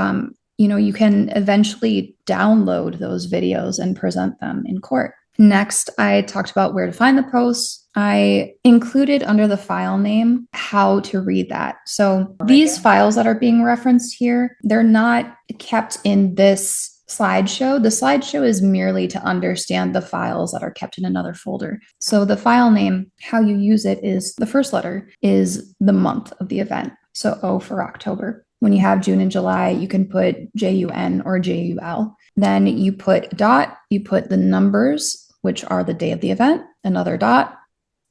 you can eventually download those videos and present them in court. Next, I talked about where to find the posts. I included under the file name how to read that. So these files that are being referenced here, they're not kept in this slideshow. The slideshow is merely to understand the files that are kept in another folder. So the file name, how you use it is the first letter is the month of the event. So O for October. When you have June and July, you can put JUN or JUL. Then you put a dot, you put the numbers, which are the day of the event, another dot,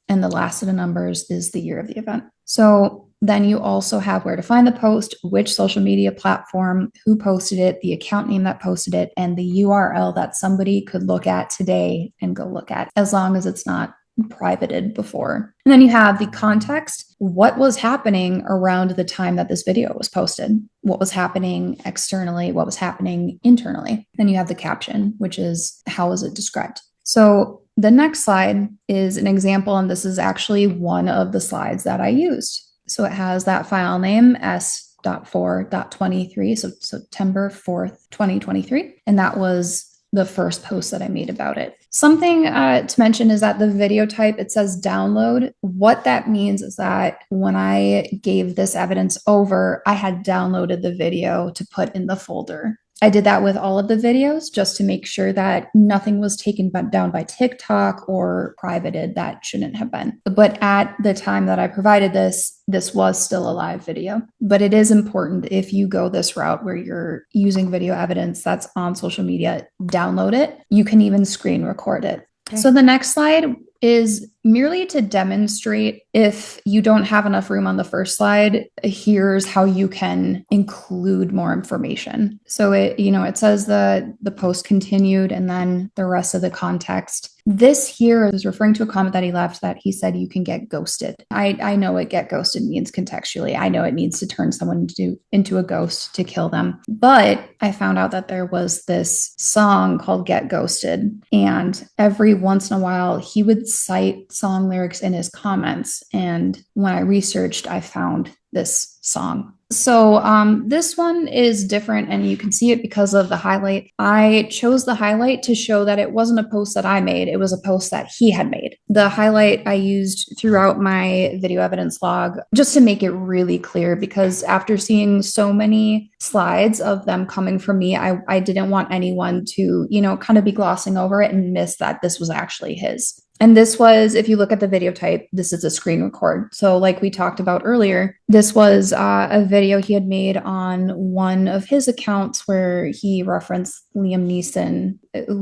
and the last of the numbers is the year of the event. So then you also have where to find the post, which social media platform, who posted it, the account name that posted it, and the URL that somebody could look at today and go look at, as long as it's not privated before. And then you have the context, what was happening around the time that this video was posted, what was happening externally, what was happening internally. Then you have the caption, which is how was it described. So the next slide is an example, and this is actually one of the slides that I used. So it has that file name s.4.23, so September 4th, 2023. And that was the first post that I made about it. Something to mention is that the video type, it says download. What that means is that when I gave this evidence over, I had downloaded the video to put in the folder. I did that with all of the videos just to make sure that nothing was taken down by TikTok or privated that shouldn't have been. But at the time that I provided this was still a live video. But it is important if you go this route where you're using video evidence that's on social media, download it. You can even screen record it. Okay. So the next slide is merely to demonstrate if you don't have enough room on the first slide, here's how you can include more information. So it says the post continued and then the rest of the context. This here is referring to a comment that he left that he said you can get ghosted. I know what get ghosted means contextually. I know it means to turn someone into a ghost to kill them. But I found out that there was this song called Get Ghosted. And every once in a while, he would cite song lyrics in his comments. And when I researched, I found this song. So this one is different, and you can see it because of the highlight. I chose the highlight to show that it wasn't a post that I made. It was a post that he had made. The highlight I used throughout my video evidence log just to make it really clear, because after seeing so many slides of them coming from me, I didn't want anyone to, kind of be glossing over it and miss that this was actually his. And this was, if you look at the video type, this is a screen record. So like we talked about earlier, this was a video he had made on one of his accounts where he referenced Liam Neeson,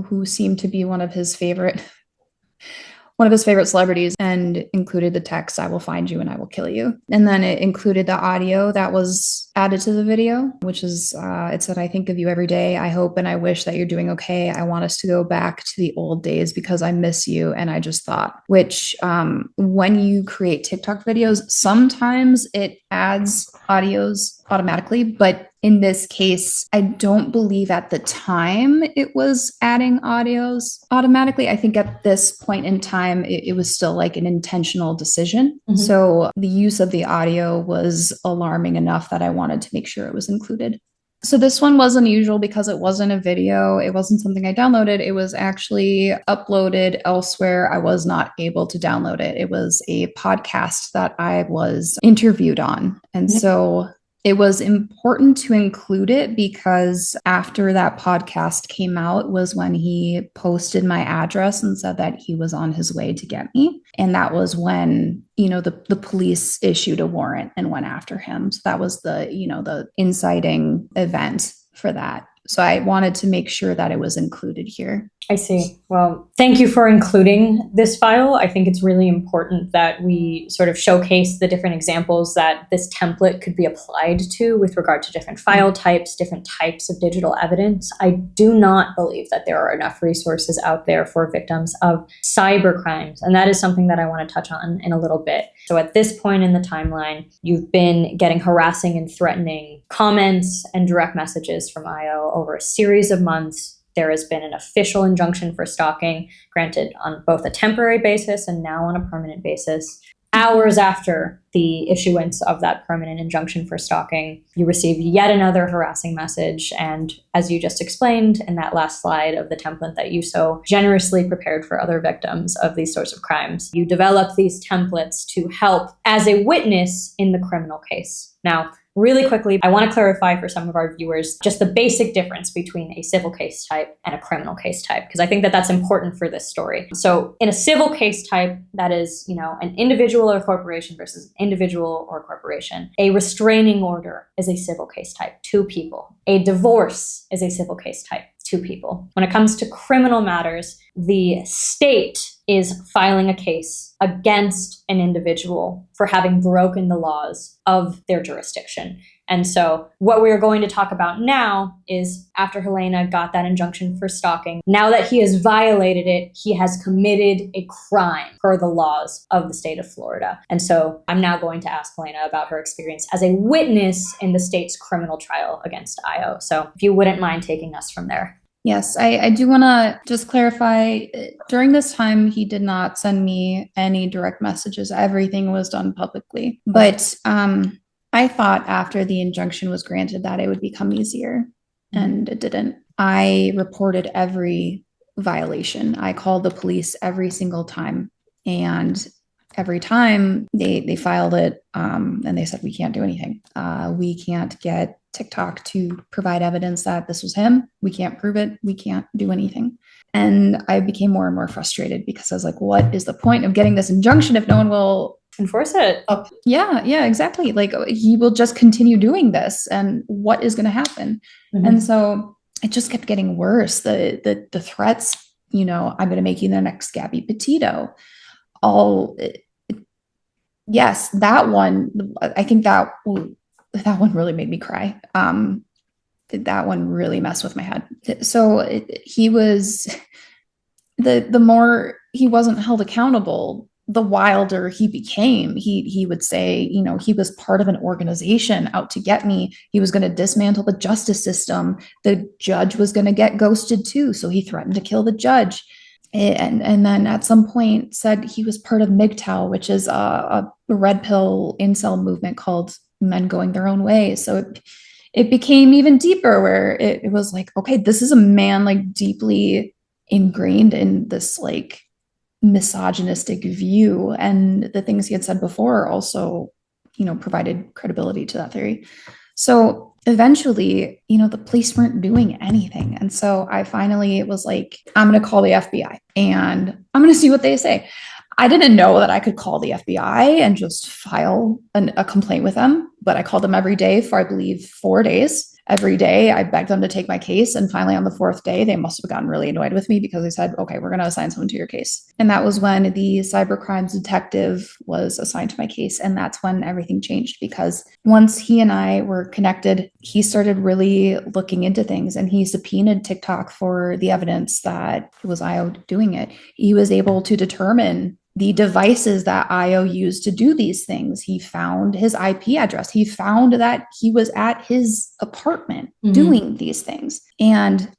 who seemed to be one of his favorite celebrities, and included the text, "I will find you and I will kill you." And then it included the audio that was added to the video, which is, it said, "I think of you every day. I hope and I wish that you're doing okay. I want us to go back to the old days because I miss you. And I just thought," which when you create TikTok videos, sometimes it adds audios automatically, but in this case, I don't believe at the time it was adding audios automatically. I think at this point in time, it was still like an intentional decision. Mm-hmm. So the use of the audio was alarming enough that I wanted to make sure it was included. So this one was unusual because it wasn't a video. It wasn't something I downloaded. It was actually uploaded elsewhere. I was not able to download it. It was a podcast that I was interviewed on. And so it was important to include it because after that podcast came out was when he posted my address and said that he was on his way to get me. And that was when, the police issued a warrant and went after him. So that was the inciting event for that. So I wanted to make sure that it was included here. I see. Well, thank you for including this file. I think it's really important that we sort of showcase the different examples that this template could be applied to with regard to different file types, different types of digital evidence. I do not believe that there are enough resources out there for victims of cyber crimes. And that is something that I want to touch on in a little bit. So at this point in the timeline, you've been getting harassing and threatening comments and direct messages from IO over a series of months. There has been an official injunction for stalking granted on both a temporary basis and now on a permanent basis. Hours after the issuance of that permanent injunction for stalking, you receive yet another harassing message. And as you just explained in that last slide of the template that you so generously prepared for other victims of these sorts of crimes, you develop these templates to help as a witness in the criminal case. Now, really quickly, I want to clarify for some of our viewers just the basic difference between a civil case type and a criminal case type, because I think that that's important for this story. So in a civil case type, that is, an individual or corporation versus an individual or corporation. A restraining order is a civil case type, 2 people. A divorce is a civil case type, 2 people. When it comes to criminal matters, the state is filing a case against an individual for having broken the laws of their jurisdiction. And so what we're going to talk about now is after Helena got that injunction for stalking, now that he has violated it, he has committed a crime per the laws of the state of Florida. And so I'm now going to ask Helena about her experience as a witness in the state's criminal trial against IO. So if you wouldn't mind taking us from there. Yes, I do want to just clarify, during this time, he did not send me any direct messages. Everything was done publicly. But I thought after the injunction was granted that it would become easier, and it didn't. I reported every violation. I called the police every single time, and every time they filed it, and they said, we can't do anything. We can't get TikTok to provide evidence that this was him. We can't prove it. We can't do anything. And I became more and more frustrated because I was like, what is the point of getting this injunction if no one will enforce it? Yeah, exactly. Like he will just continue doing this, and what is going to happen? Mm-hmm. And so it just kept getting worse. The threats, I'm going to make you the next Gabby Petito. Yes, that one. I think that one really made me cry. That one really messed with my head. So he was, the more he wasn't held accountable, the wilder he became. He would say, he was part of an organization out to get me. He was going to dismantle the justice system. The judge was going to get ghosted too. So he threatened to kill the judge. And then at some point said he was part of MGTOW, which is a red pill incel movement called Men Going Their Own Way. So it became even deeper where it was like, okay, this is a man like deeply ingrained in this like misogynistic view. And the things he had said before also, provided credibility to that theory. So eventually, the police weren't doing anything. And so I finally was like, I'm going to call the FBI and I'm going to see what they say. I didn't know that I could call the FBI and just file a complaint with them, but I called them every day for, I believe, 4 days. Every day I begged them to take my case. And finally on the 4th day, they must have gotten really annoyed with me because they said, okay, we're going to assign someone to your case. And that was when the cybercrimes detective was assigned to my case. And that's when everything changed, because once he and I were connected, he started really looking into things, and he subpoenaed TikTok for the evidence that it was IO doing it. He was able to determine the devices that Io used to do these things. He found his IP address. He found that he was at his apartment doing these things. And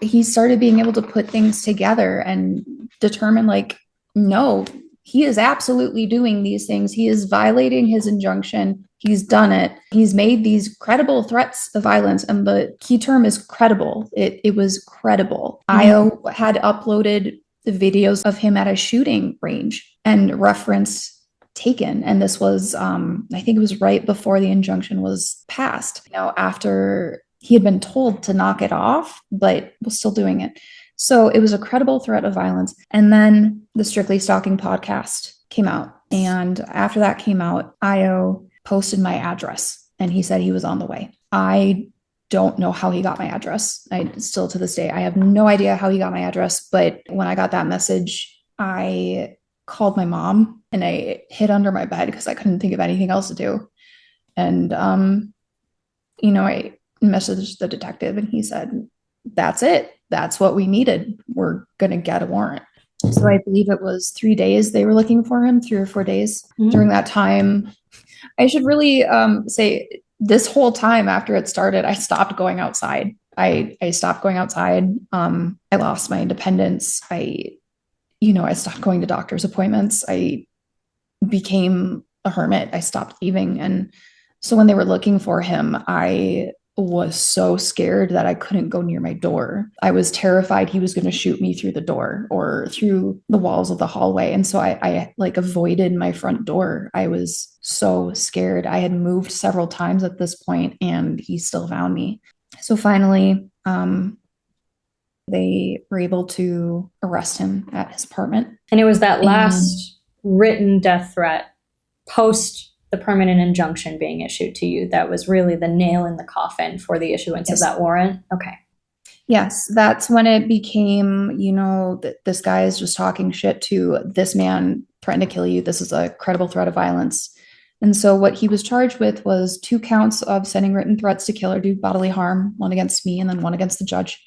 he started being able to put things together and determine, like, no, he is absolutely doing these things. He is violating his injunction. He's done it. He's made these credible threats of violence. And the key term is credible. It was credible. Io had uploaded the videos of him at a shooting range and reference taken. And this was, I think it was right before the injunction was passed, after he had been told to knock it off, but was still doing it. So it was a credible threat of violence. And then the Strictly Stalking podcast came out. And after that came out, Io posted my address and he said he was on the way. I don't know how he got my address. I still, to this day, I have no idea how he got my address. But when I got that message, I called my mom and I hid under my bed because I couldn't think of anything else to do. And, I messaged the detective and he said, that's it. That's what we needed. We're going to get a warrant. So I believe it was 3 days they were looking for him, 3 or 4 days. During that time, I should really say this whole time after it started, I stopped going outside. I stopped going outside. I lost my independence. I stopped going to doctor's appointments. I became a hermit. I stopped leaving. And so when they were looking for him, I was so scared that I couldn't go near my door. I was terrified he was going to shoot me through the door or through the walls of the hallway. And so I avoided my front door. I was so scared. I had moved several times at this point and he still found me. So finally, they were able to arrest him at his apartment. And it was that last written death threat post the permanent injunction being issued to you that was really the nail in the coffin for the issuance of that warrant? Okay. Yes, that's when it became, that this guy is just talking shit to this man, threatened to kill you. This is a credible threat of violence. And so what he was charged with was 2 counts of sending written threats to kill or do bodily harm, 1 against me and then 1 against the judge.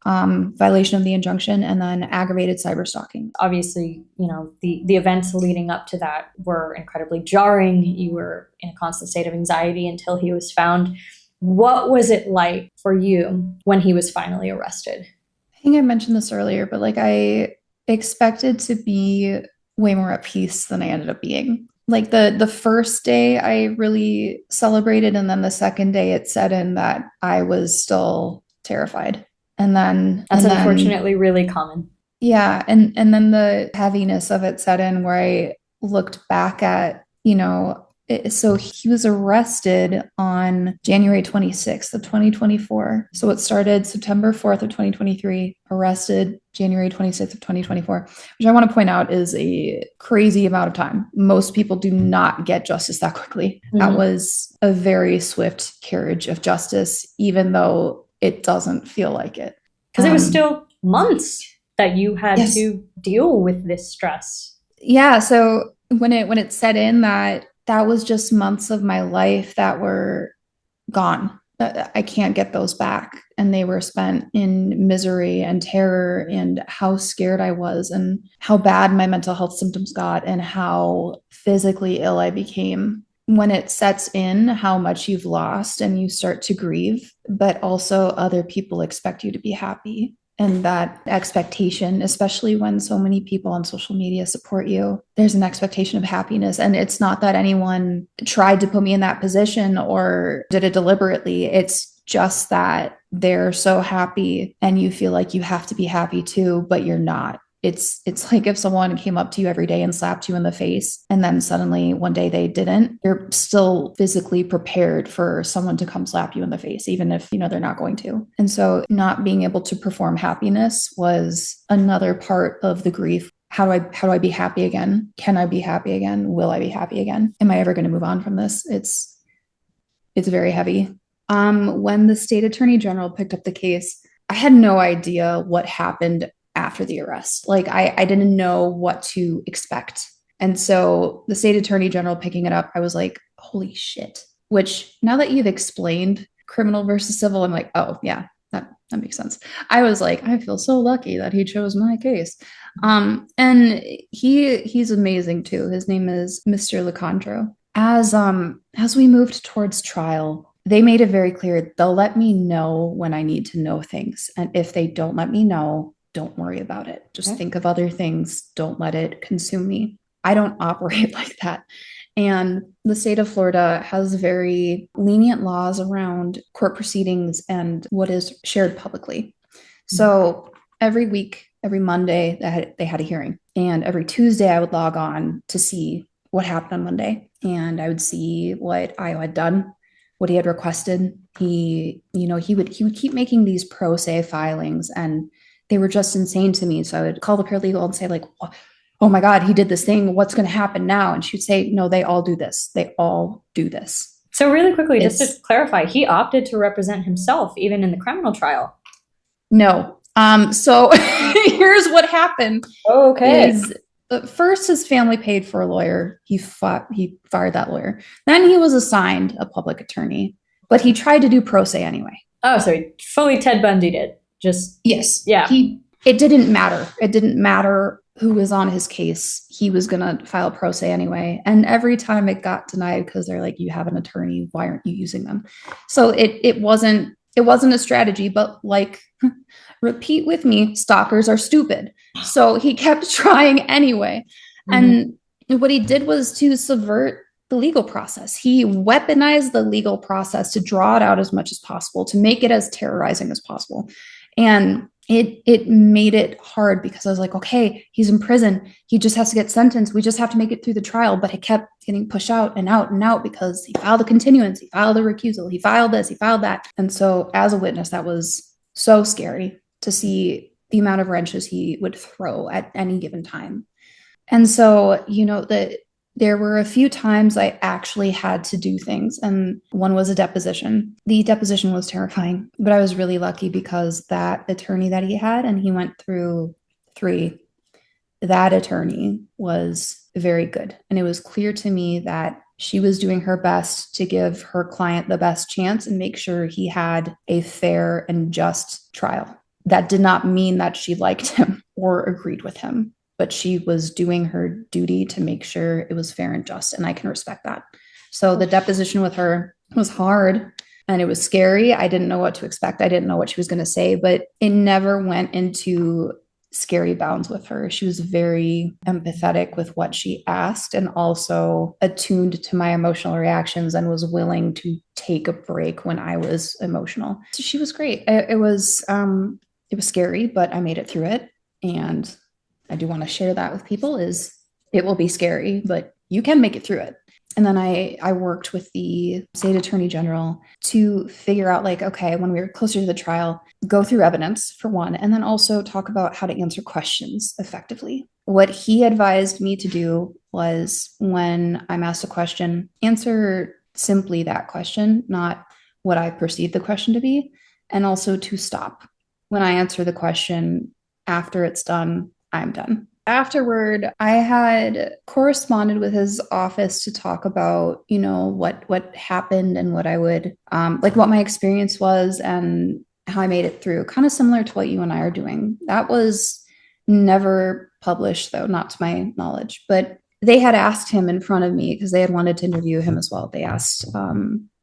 Violation of the injunction, and then aggravated cyberstalking. Obviously, the events leading up to that were incredibly jarring. You were in a constant state of anxiety until he was found. What was it like for you when he was finally arrested? I think I mentioned this earlier, but I expected to be way more at peace than I ended up being. The first day I really celebrated, and then the second day it set in that I was still terrified. And then that's unfortunately really common. Yeah. And then the heaviness of it set in where I looked back at, so he was arrested on January 26th of 2024. So it started September 4th of 2023, arrested January 26th of 2024, which I want to point out is a crazy amount of time. Most people do not get justice that quickly. That was a very swift carriage of justice, even though it doesn't feel like it. Because it was still months that you had to deal with this stress. Yeah. So when it set in that was just months of my life that were gone. I can't get those back. And they were spent in misery and terror and how scared I was and how bad my mental health symptoms got and how physically ill I became. When it sets in how much you've lost and you start to grieve, but also other people expect you to be happy. And that expectation, especially when so many people on social media support you, there's an expectation of happiness. And it's not that anyone tried to put me in that position or did it deliberately. It's just that they're so happy and you feel like you have to be happy too, but you're not. It's like if someone came up to you every day and slapped you in the face and then suddenly one day they didn't, you're still physically prepared for someone to come slap you in the face, even if they're not going to. And so not being able to perform happiness was another part of the grief. How do I be happy again? Can I be happy again? Will I be happy again? Am I ever going to move on from this? It's very heavy. When the state attorney general picked up the case, I had no idea what happened after the arrest. I didn't know what to expect. And so the state attorney general picking it up, I was like, holy shit. Which now that you've explained criminal versus civil, I'm like, oh yeah, that makes sense. I was like, I feel so lucky that he chose my case. And he's amazing too. His name is Mr. Lecandro. As we moved towards trial, they made it very clear they'll let me know when I need to know things. And if they don't let me know, don't worry about it. Just think of other things. Don't let it consume me. I don't operate like that. And the state of Florida has very lenient laws around court proceedings and what is shared publicly. So every week, every Monday, they had a hearing. And every Tuesday, I would log on to see what happened on Monday. And I would see what Io had done, what he had requested. He would keep making these pro se filings, and they were just insane to me. So I would call the paralegal and say, like, oh my God, he did this thing. What's going to happen now? And she'd say, no, they all do this. They all do this. So really quickly, just to clarify, he opted to represent himself even in the criminal trial. No. So here's what happened. Okay. First, his family paid for a lawyer. He fired that lawyer. Then he was assigned a public attorney, but he tried to do pro se anyway. Oh, so he fully Ted Bundy did. Yes. Yeah. It didn't matter. It didn't matter who was on his case. He was going to file pro se anyway. And every time it got denied because they're like, you have an attorney. Why aren't you using them? So it wasn't a strategy, but like, repeat with me, stalkers are stupid. So he kept trying anyway. Mm-hmm. And what he did was to subvert the legal process. He weaponized the legal process to draw it out as much as possible, to make it as terrorizing as possible. And it made it hard because I was like, okay, he's in prison. He just has to get sentenced. We just have to make it through the trial. But it kept getting pushed out and out and out because he filed a continuance, he filed a recusal, he filed this, he filed that. And so as a witness, that was so scary to see the amount of wrenches he would throw at any given time. And so, there were a few times I actually had to do things, and one was a deposition. The deposition was terrifying, but I was really lucky because that attorney that he had, and he went through 3, that attorney was very good. And it was clear to me that she was doing her best to give her client the best chance and make sure he had a fair and just trial. That did not mean that she liked him or agreed with him, but she was doing her duty to make sure it was fair and just. And I can respect that. So the deposition with her was hard and it was scary. I didn't know what to expect. I didn't know what she was going to say, but it never went into scary bounds with her. She was very empathetic with what she asked and also attuned to my emotional reactions and was willing to take a break when I was emotional. So she was great. It was scary, but I made it through it. And I do want to share that with people is it will be scary, but you can make it through it. And then I worked with the state attorney general to figure out like, okay, when we were closer to the trial, go through evidence for one, and then also talk about how to answer questions effectively. What he advised me to do was when I'm asked a question, answer simply that question, not what I perceive the question to be, and also to stop. When I answer the question after it's done, I'm done. Afterward, I had corresponded with his office to talk about, what happened and what I would, what my experience was and how I made it through, kind of similar to what you and I are doing. That was never published, though, not to my knowledge, but they had asked him in front of me because they had wanted to interview him as well. They asked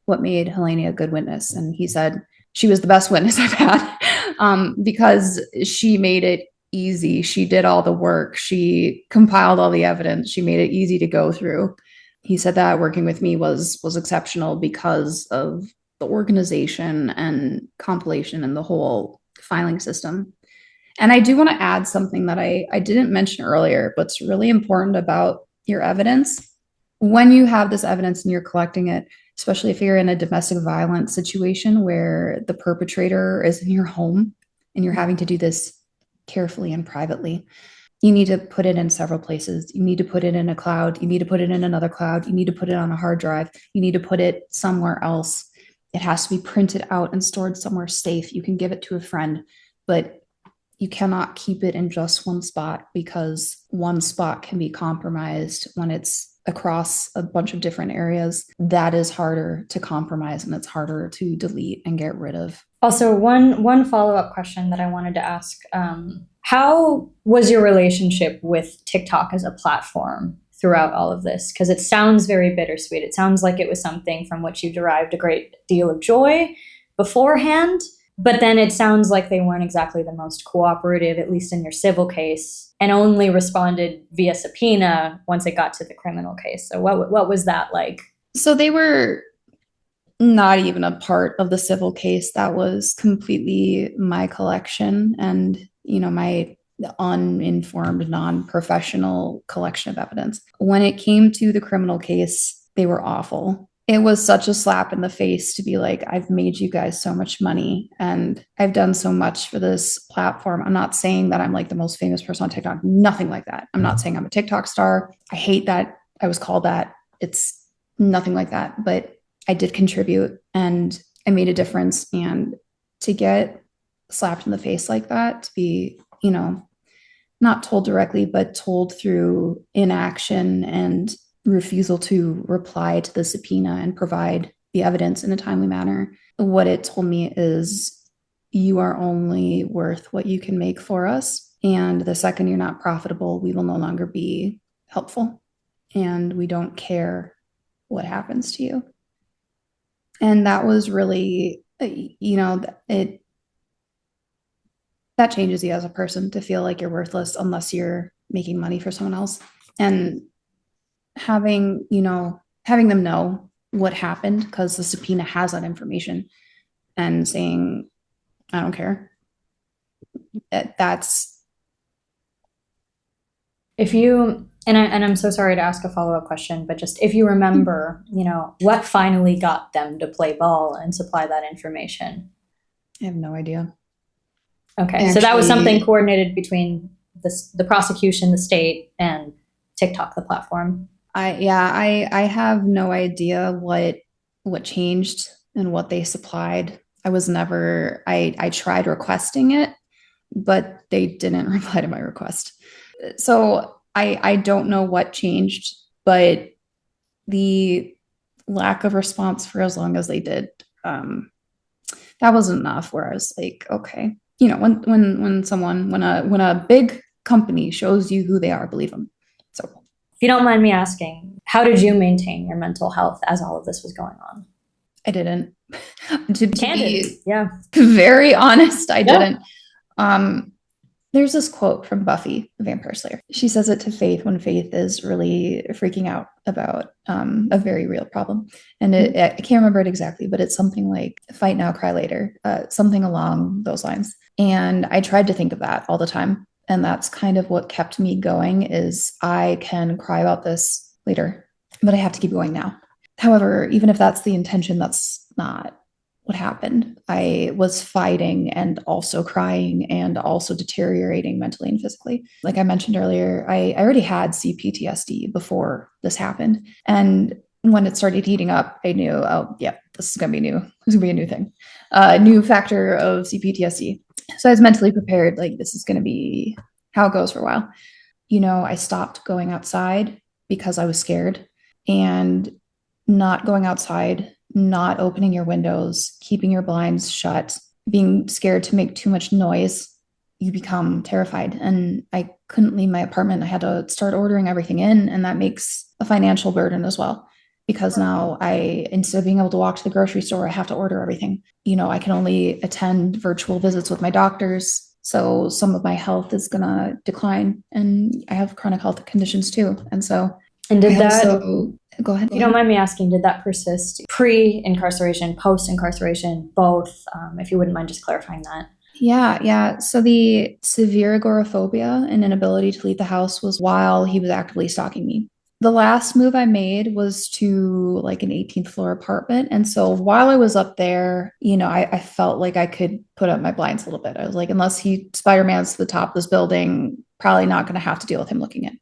what made Helena a good witness. And he said, she was the best witness I've had because she made it easy. She did all the work. She compiled all the evidence. She made it easy to go through. He said that working with me was exceptional because of the organization and compilation and the whole filing system. And I do want to add something that I didn't mention earlier, but it's really important about your evidence. When you have this evidence and you're collecting it, especially if you're in a domestic violence situation where the perpetrator is in your home and you're having to do this carefully and privately, you need to put it in several places. You need to put it in a cloud. You need to put it in another cloud. You need to put it on a hard drive. You need to put it somewhere else. It has to be printed out and stored somewhere safe. You can give it to a friend, but you cannot keep it in just one spot because one spot can be compromised when it's across a bunch of different areas. That is harder to compromise and it's harder to delete and get rid of. Also, one follow-up question that I wanted to ask. How was your relationship with TikTok as a platform throughout all of this? Because it sounds very bittersweet. It sounds like it was something from which you derived a great deal of joy beforehand, but then it sounds like they weren't exactly the most cooperative, at least in your civil case, and only responded via subpoena once it got to the criminal case. So what was that like? So they were not even a part of the civil case. That was completely my collection and, my uninformed, non-professional collection of evidence. When it came to the criminal case, they were awful. It was such a slap in the face to be like, I've made you guys so much money and I've done so much for this platform. I'm not saying that I'm like the most famous person on TikTok, nothing like that. I'm not saying I'm a TikTok star. I hate that I was called that. It's nothing like that. But I did contribute and I made a difference. And to get slapped in the face like that, to be, not told directly, but told through inaction and refusal to reply to the subpoena and provide the evidence in a timely manner, what it told me is you are only worth what you can make for us. And the second you're not profitable, we will no longer be helpful. And we don't care what happens to you. And that was really, it that changes you as a person to feel like you're worthless unless you're making money for someone else. And having them know what happened because the subpoena has that information and saying, I don't care. That's If you and I'm so sorry to ask a follow-up question, but just if you remember, what finally got them to play ball and supply that information? I have no idea. Okay, so that was something coordinated between the prosecution, the state, and TikTok, the platform. I have no idea what changed and what they supplied. I tried requesting it, but they didn't reply to my request. So I don't know what changed, but the lack of response for as long as they did, that wasn't enough. Where I was like, okay, when a big company shows you who they are, believe them. So, if you don't mind me asking, how did you maintain your mental health as all of this was going on? I didn't. To be very honest, I didn't. There's this quote from Buffy, the Vampire Slayer. She says it to Faith when Faith is really freaking out about a very real problem. And I can't remember it exactly, but it's something like fight now, cry later, something along those lines. And I tried to think of that all the time. And that's kind of what kept me going is I can cry about this later, but I have to keep going now. However, even if that's the intention, that's not what happened. I was fighting and also crying and also deteriorating mentally and physically. Like I mentioned earlier, I already had CPTSD before this happened. And when it started heating up, I knew, oh, yeah, this is going to be new. This is going to be a new thing, new factor of CPTSD. So I was mentally prepared, like this is going to be how it goes for a while. I stopped going outside because I was scared, and not going outside, not opening your windows, keeping your blinds shut, being scared to make too much noise, you become terrified. And I couldn't leave my apartment. I had to start ordering everything in, and that makes a financial burden as well. Because now instead of being able to walk to the grocery store, I have to order everything. I can only attend virtual visits with my doctors. So some of my health is going to decline, and I have chronic health conditions too. And so, go ahead. If you don't mind me asking, did that persist pre-incarceration, post-incarceration, both? If you wouldn't mind just clarifying that. Yeah. So the severe agoraphobia and inability to leave the house was while he was actively stalking me. The last move I made was to like an 18th floor apartment. And so while I was up there, I felt like I could put up my blinds a little bit. I was like, unless he Spider-Man's to the top of this building, probably not going to have to deal with him looking in.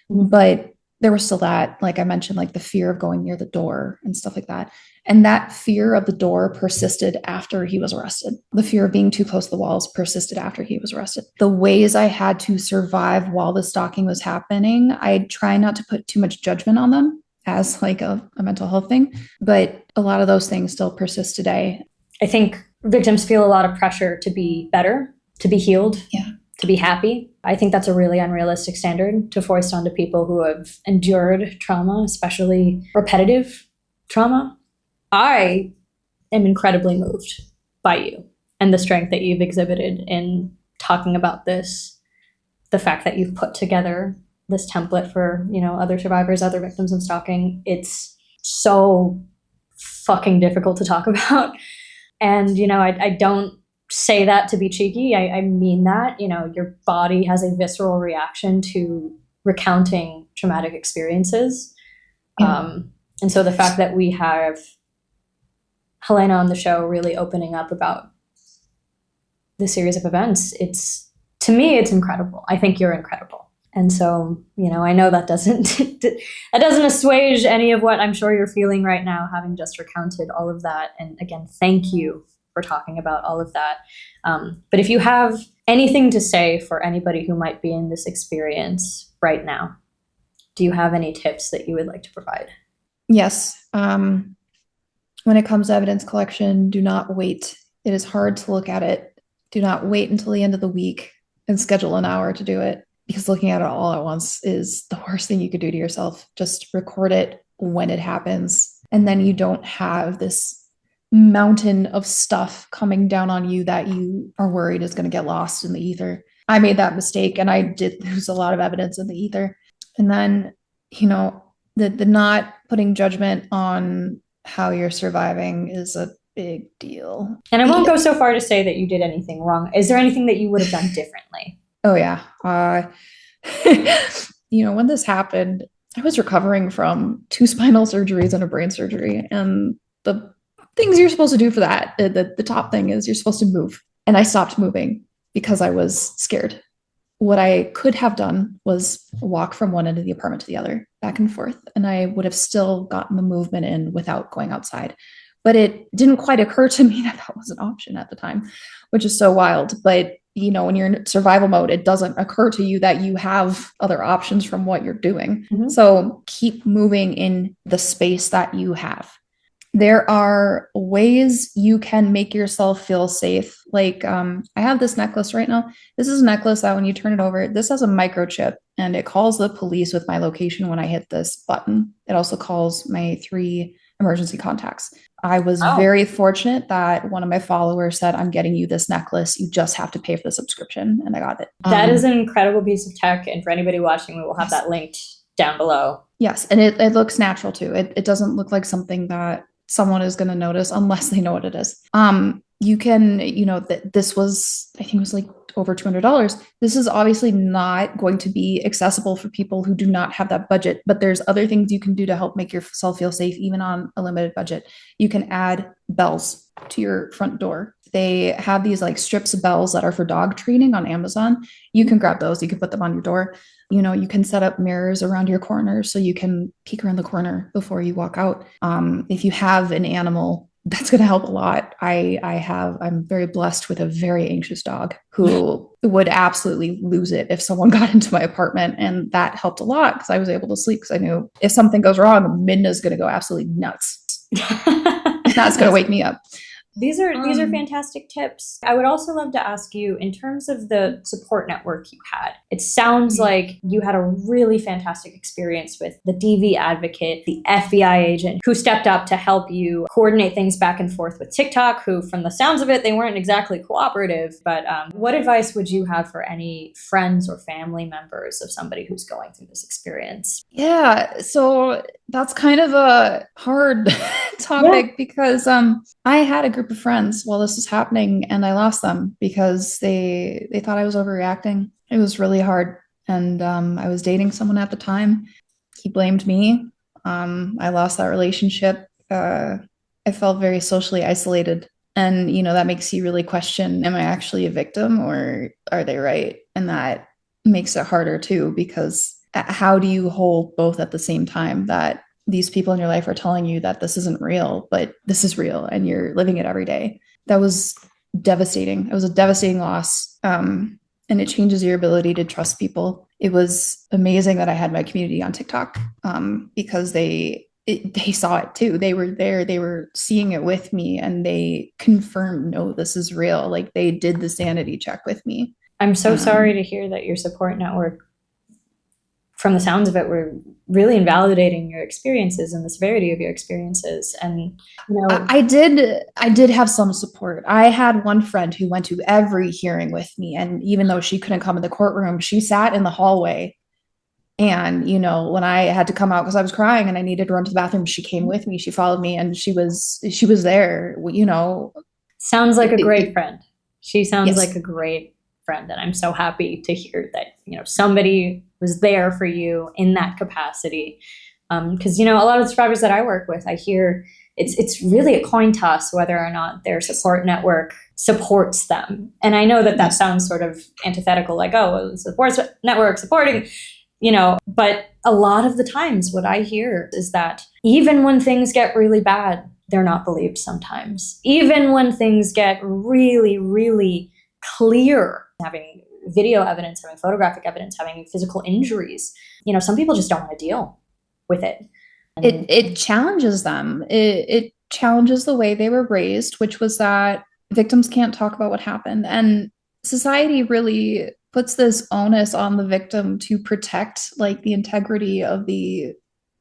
But there was still that, like I mentioned, like the fear of going near the door and stuff like that. And that fear of the door persisted after he was arrested. The fear of being too close to the walls persisted after he was arrested. The ways I had to survive while the stalking was happening, I try not to put too much judgment on them as like a mental health thing, but a lot of those things still persist today. I think victims feel a lot of pressure to be better, to be healed, Yeah. to be happy. I think that's a really unrealistic standard to foist onto people who have endured trauma, especially repetitive trauma. I am incredibly moved by you and the strength that you've exhibited in talking about this, the fact that you've put together this template for, other survivors, other victims of stalking. It's so fucking difficult to talk about. And, I don't say that to be cheeky. I mean that, your body has a visceral reaction to recounting traumatic experiences. Yeah. And so the fact that we have Helena on the show really opening up about the series of events, to me, it's incredible. I think you're incredible. And so, I know that doesn't assuage any of what I'm sure you're feeling right now, having just recounted all of that. And again, thank you for talking about all of that. But if you have anything to say for anybody who might be in this experience right now, do you have any tips that you would like to provide? Yes. When it comes to evidence collection, do not wait. It is hard to look at it. Do not wait until the end of the week and schedule an hour to do it, because looking at it all at once is the worst thing you could do to yourself. Just record it when it happens. And then you don't have this mountain of stuff coming down on you that you are worried is going to get lost in the ether. I made that mistake, and I did lose a lot of evidence in the ether. And then, the not putting judgment on how you're surviving is a big deal. And I won't go so far to say that you did anything wrong. Is there anything that you would have done differently? Oh, yeah. When this happened, I was recovering from 2 spinal surgeries and a brain surgery. And the things you're supposed to do for that, the top thing is you're supposed to move. And I stopped moving because I was scared. What I could have done was walk from one end of the apartment to the other, back and forth. And I would have still gotten the movement in without going outside. But it didn't quite occur to me that that was an option at the time, which is so wild. But, when you're in survival mode, it doesn't occur to you that you have other options from what you're doing. Mm-hmm. So keep moving in the space that you have. There are ways you can make yourself feel safe. Like, I have this necklace right now. This is a necklace that when you turn it over, this has a microchip, and it calls the police with my location when I hit this button. It also calls my 3 emergency contacts. I was very fortunate that one of my followers said, I'm getting you this necklace. You just have to pay for the subscription. And I got it. That is an incredible piece of tech. And for anybody watching, we will have that linked down below. Yes. And it looks natural too. It doesn't look like something that someone is going to notice unless they know what it is. You can, this was, I think it was like over $200. This is obviously not going to be accessible for people who do not have that budget, but there's other things you can do to help make yourself feel safe, even on a limited budget. You can add bells to your front door. They have these like strips of bells that are for dog training on Amazon. You can grab those. You can put them on your door. You can set up mirrors around your corners so you can peek around the corner before you walk out. If you have an animal, that's going to help a lot. I'm very blessed with a very anxious dog who would absolutely lose it if someone got into my apartment. And that helped a lot because I was able to sleep because I knew if something goes wrong, Midna's going to go absolutely nuts. And that's going to wake me up. These are fantastic tips. I would also love to ask you, in terms of the support network you had, it sounds like you had a really fantastic experience with the DV advocate, the FBI agent who stepped up to help you coordinate things back and forth with TikTok, who from the sounds of it, they weren't exactly cooperative. But what advice would you have for any friends or family members of somebody who's going through this experience? Yeah, so that's kind of a hard topic because I had a group of friends while this was happening and I lost them because they thought I was overreacting. It was really hard. And I was dating someone at the time. He blamed me. I lost that relationship. I felt very socially isolated. And, that makes you really question, am I actually a victim or are they right? And that makes it harder too, because how do you hold both at the same time, that these people in your life are telling you that this isn't real, but this is real and you're living it every day? That was devastating. It was a devastating loss. And it changes your ability to trust people. It was amazing that I had my community on TikTok because it they saw it too. They were there, they were seeing it with me, and they confirmed, no, this is real. Like they did the sanity check with me. I'm so sorry to hear that your support network, from the sounds of it, were really invalidating your experiences and the severity of your experiences. And I did have some support. I had one friend who went to every hearing with me, and even though she couldn't come in the courtroom, she sat in the hallway. And when I had to come out because I was crying and I needed to run to the bathroom, she came with me. She followed me, and she was there. Sounds like a great friend. She sounds Yes. like a great friend, and I'm so happy to hear that somebody was there for you in that capacity. Because a lot of the survivors that I work with, I hear it's really a coin toss whether or not their support network supports them. And I know that sounds sort of antithetical, like, oh, well, support network supporting, but a lot of the times what I hear is that even when things get really bad, they're not believed sometimes. Even when things get really, really clear, having video evidence, having photographic evidence, having physical injuries, some people just don't want to deal with it. It challenges them. It challenges the way they were raised, which was that victims can't talk about what happened. And society really puts this onus on the victim to protect like the integrity of the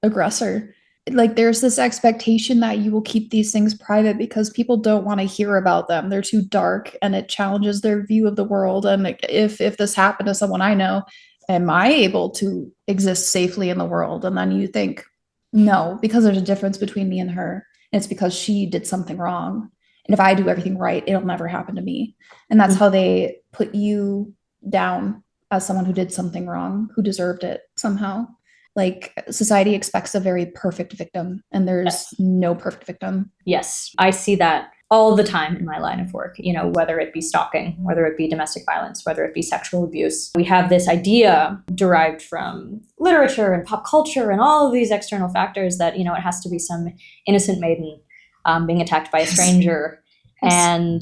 aggressor. Like there's this expectation that you will keep these things private because people don't want to hear about them. They're too dark, and it challenges their view of the world. And like, if this happened to someone I know, am I able to exist safely in the world? And then you think, no, because there's a difference between me and her. And it's because she did something wrong. And if I do everything right, it'll never happen to me. And that's how they put you down as someone who did something wrong, who deserved it somehow. Like society expects a very perfect victim, and there's no perfect victim. Yes, I see that all the time in my line of work, whether it be stalking, whether it be domestic violence, whether it be sexual abuse. We have this idea derived from literature and pop culture and all of these external factors that, it has to be some innocent maiden being attacked by a stranger. Yes. And,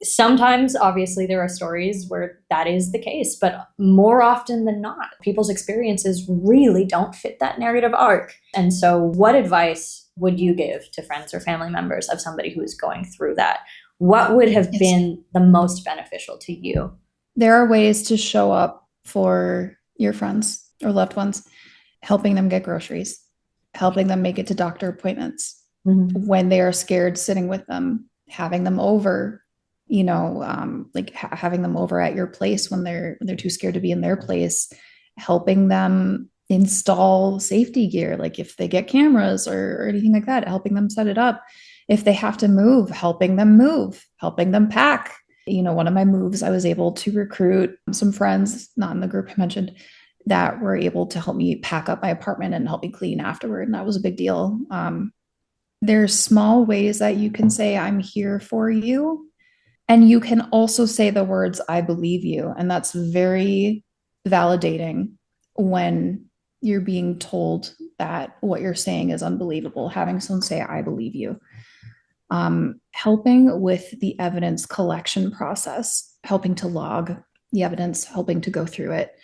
sometimes, obviously, there are stories where that is the case, but more often than not, people's experiences really don't fit that narrative arc. And so what advice would you give to friends or family members of somebody who is going through that? What would have been the most beneficial to you? There are ways to show up for your friends or loved ones, helping them get groceries, helping them make it to doctor appointments. Mm-hmm. When they are scared, sitting with them, having them over, having them over at your place when they're too scared to be in their place, helping them install safety gear, like if they get cameras or anything like that, helping them set it up. If they have to move, helping them pack. One of my moves, I was able to recruit some friends, not in the group I mentioned, that were able to help me pack up my apartment and help me clean afterward. And that was a big deal. There's small ways that you can say, I'm here for you. And you can also say the words, I believe you. And that's very validating when you're being told that what you're saying is unbelievable. Having someone say, I believe you. Helping with the evidence collection process, helping to log the evidence, helping to go through it.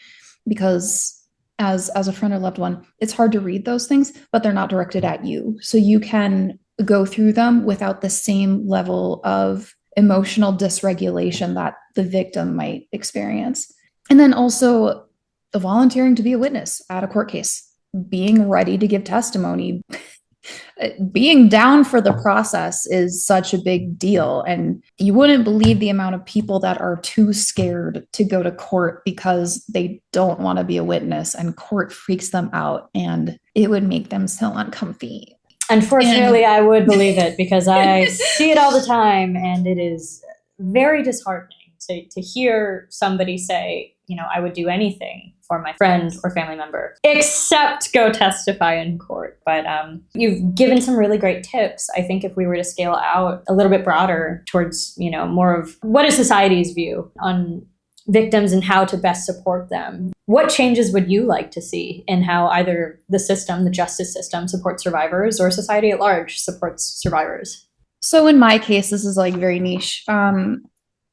Because as a friend or loved one, it's hard to read those things, but they're not directed at you. So you can go through them without the same level of emotional dysregulation that the victim might experience. And then also volunteering to be a witness at a court case, being ready to give testimony, being down for the process is such a big deal. And you wouldn't believe the amount of people that are too scared to go to court because they don't want to be a witness, and court freaks them out and it would make them so uncomfy. Unfortunately, I would believe it because I see it all the time, and it is very disheartening to hear somebody say, I would do anything for my friend or family member except go testify in court. But you've given some really great tips. I think if we were to scale out a little bit broader towards, more of what is society's view on victims and how to best support them, what changes would you like to see in how either the system, the justice system, supports survivors, or society at large supports survivors? So in my case, this is like very niche.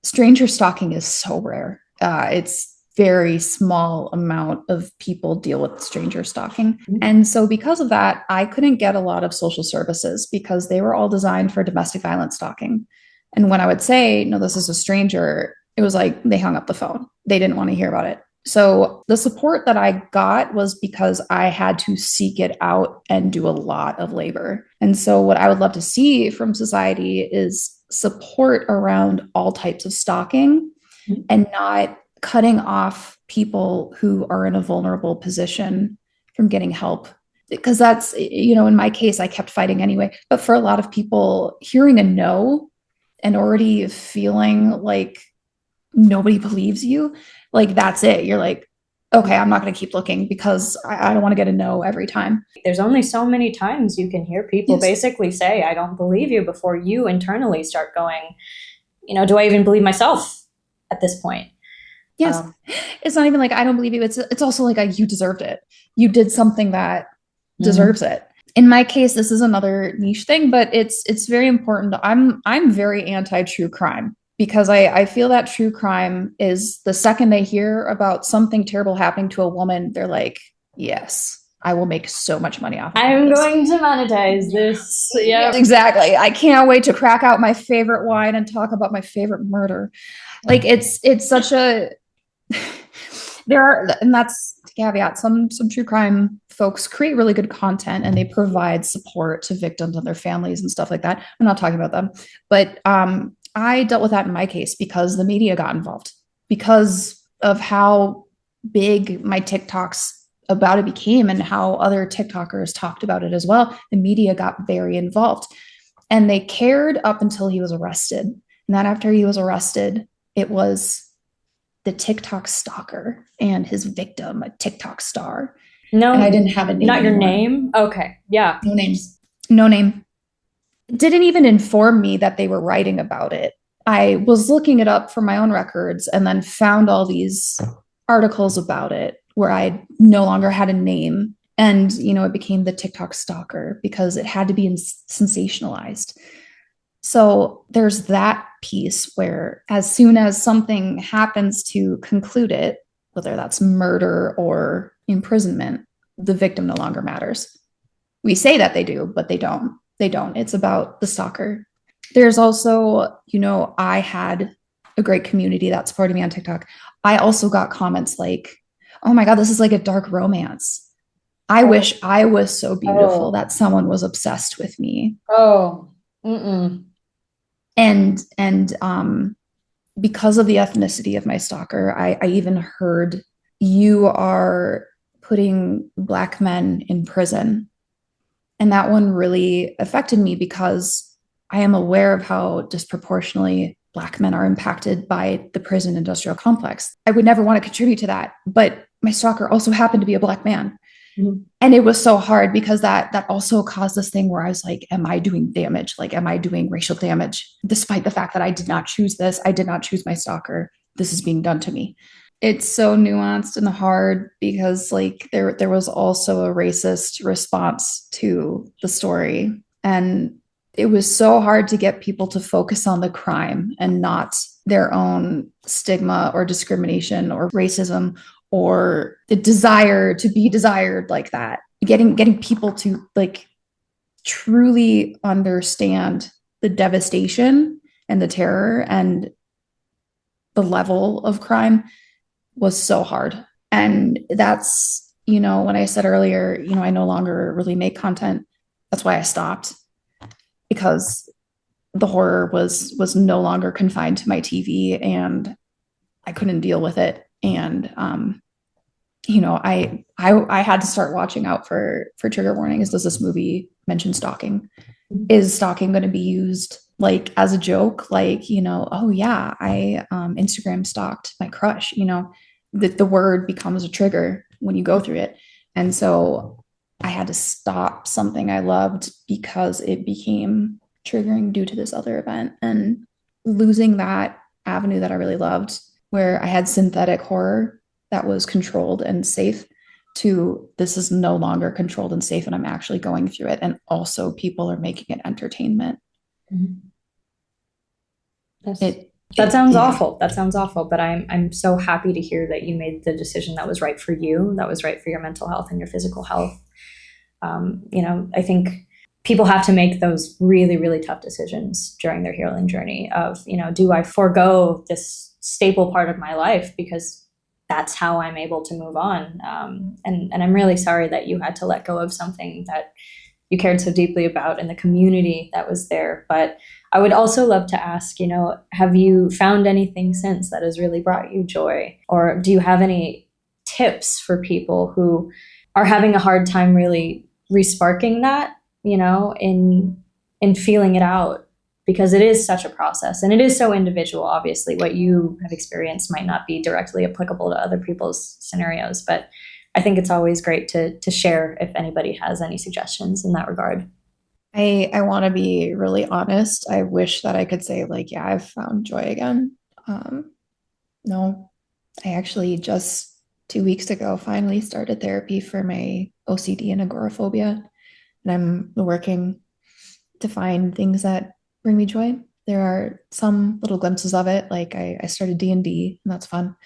Stranger stalking is so rare. It's very small amount of people deal with stranger stalking. And so because of that, I couldn't get a lot of social services because they were all designed for domestic violence stalking. And when I would say, no, this is a stranger, it was like they hung up the phone. They didn't want to hear about it. So the support that I got was because I had to seek it out and do a lot of labor. And so what I would love to see from society is support around all types of stalking and not cutting off people who are in a vulnerable position from getting help. Because that's, in my case, I kept fighting anyway. But for a lot of people, hearing a no and already feeling like nobody believes you, like that's it. You're like, okay, I'm not going to keep looking because I don't want to get a no every time. There's only so many times you can hear people basically say, I don't believe you, before you internally start going, do I even believe myself at this point? Yes. It's not even like, I don't believe you. It's also like, you deserved it. You did something that deserves it. In my case, this is another niche thing, but it's very important. I'm very anti-true crime because I feel that true crime is the second they hear about something terrible happening to a woman, they're like, yes, I will make so much money off of I'm this. going to monetize this. Yeah, exactly. I can't wait to crack out my favorite wine and talk about my favorite murder. Like it's such a and that's the caveat. Some true crime folks create really good content and they provide support to victims and their families and stuff like that. I'm not talking about them, but I dealt with that in my case because the media got involved because of how big my TikToks about it became and how other TikTokers talked about it as well. The media got very involved and they cared up until he was arrested. And then after he was arrested, it was the TikTok stalker and his victim, a TikTok star. No, and I didn't have a name. Not your anymore. name? Okay. Yeah. No names. No name. Didn't even inform me that they were writing about it. I was looking it up for my own records and then found all these articles about it where I no longer had a name. And, it became the TikTok stalker because it had to be sensationalized. So there's that piece where as soon as something happens to conclude it, whether that's murder or imprisonment, the victim no longer matters. We say that they do, but they don't. They don't. It's about the stalker. There's also, I had a great community that supported me on TikTok. I also got comments like, oh my God, this is like a dark romance. I wish I was so beautiful that someone was obsessed with me. And because of the ethnicity of my stalker, I even heard, you are putting Black men in prison. And that one really affected me because I am aware of how disproportionately Black men are impacted by the prison industrial complex. I would never want to contribute to that, but my stalker also happened to be a Black man. Mm-hmm. And it was so hard because that also caused this thing where I was like, am I doing damage? Like, am I doing racial damage? Despite the fact that I did not choose this, I did not choose my stalker. This is being done to me. It's so nuanced and hard because like there was also a racist response to the story. And it was so hard to get people to focus on the crime and not their own stigma or discrimination or racism or the desire to be desired like that. Getting people to like truly understand the devastation and the terror and the level of crime was so hard. And that's, when I said earlier, I no longer really make content. That's why I stopped, because the horror was no longer confined to my TV and I couldn't deal with it. And I had to start watching out for trigger warnings. Does this movie mention stalking? Is stalking going to be used like as a joke? Like, oh yeah, I Instagram stalked my crush. The word becomes a trigger when you go through it. And so I had to stop something I loved because it became triggering due to this other event, and losing that avenue that I really loved, where I had synthetic horror that was controlled and safe, to this is no longer controlled and safe and I'm actually going through it. And also people are making it entertainment. Mm-hmm. That sounds Yeah. awful. That sounds awful. But I'm so happy to hear that you made the decision that was right for you, that was right for your mental health and your physical health. I think people have to make those really, really tough decisions during their healing journey of, do I forego this staple part of my life because that's how I'm able to move on? And I'm really sorry that you had to let go of something that you cared so deeply about and the community that was there. But I would also love to ask, have you found anything since that has really brought you joy? Or do you have any tips for people who are having a hard time really resparking that, in feeling it out? Because it is such a process and it is so individual. Obviously, what you have experienced might not be directly applicable to other people's scenarios, but I think it's always great to share if anybody has any suggestions in that regard. I want to be really honest. I wish that I could say like, yeah, I've found joy again. No, I actually just 2 weeks ago finally started therapy for my OCD and agoraphobia, and I'm working to find things that bring me joy. There are some little glimpses of it, like I started D&D, and that's fun.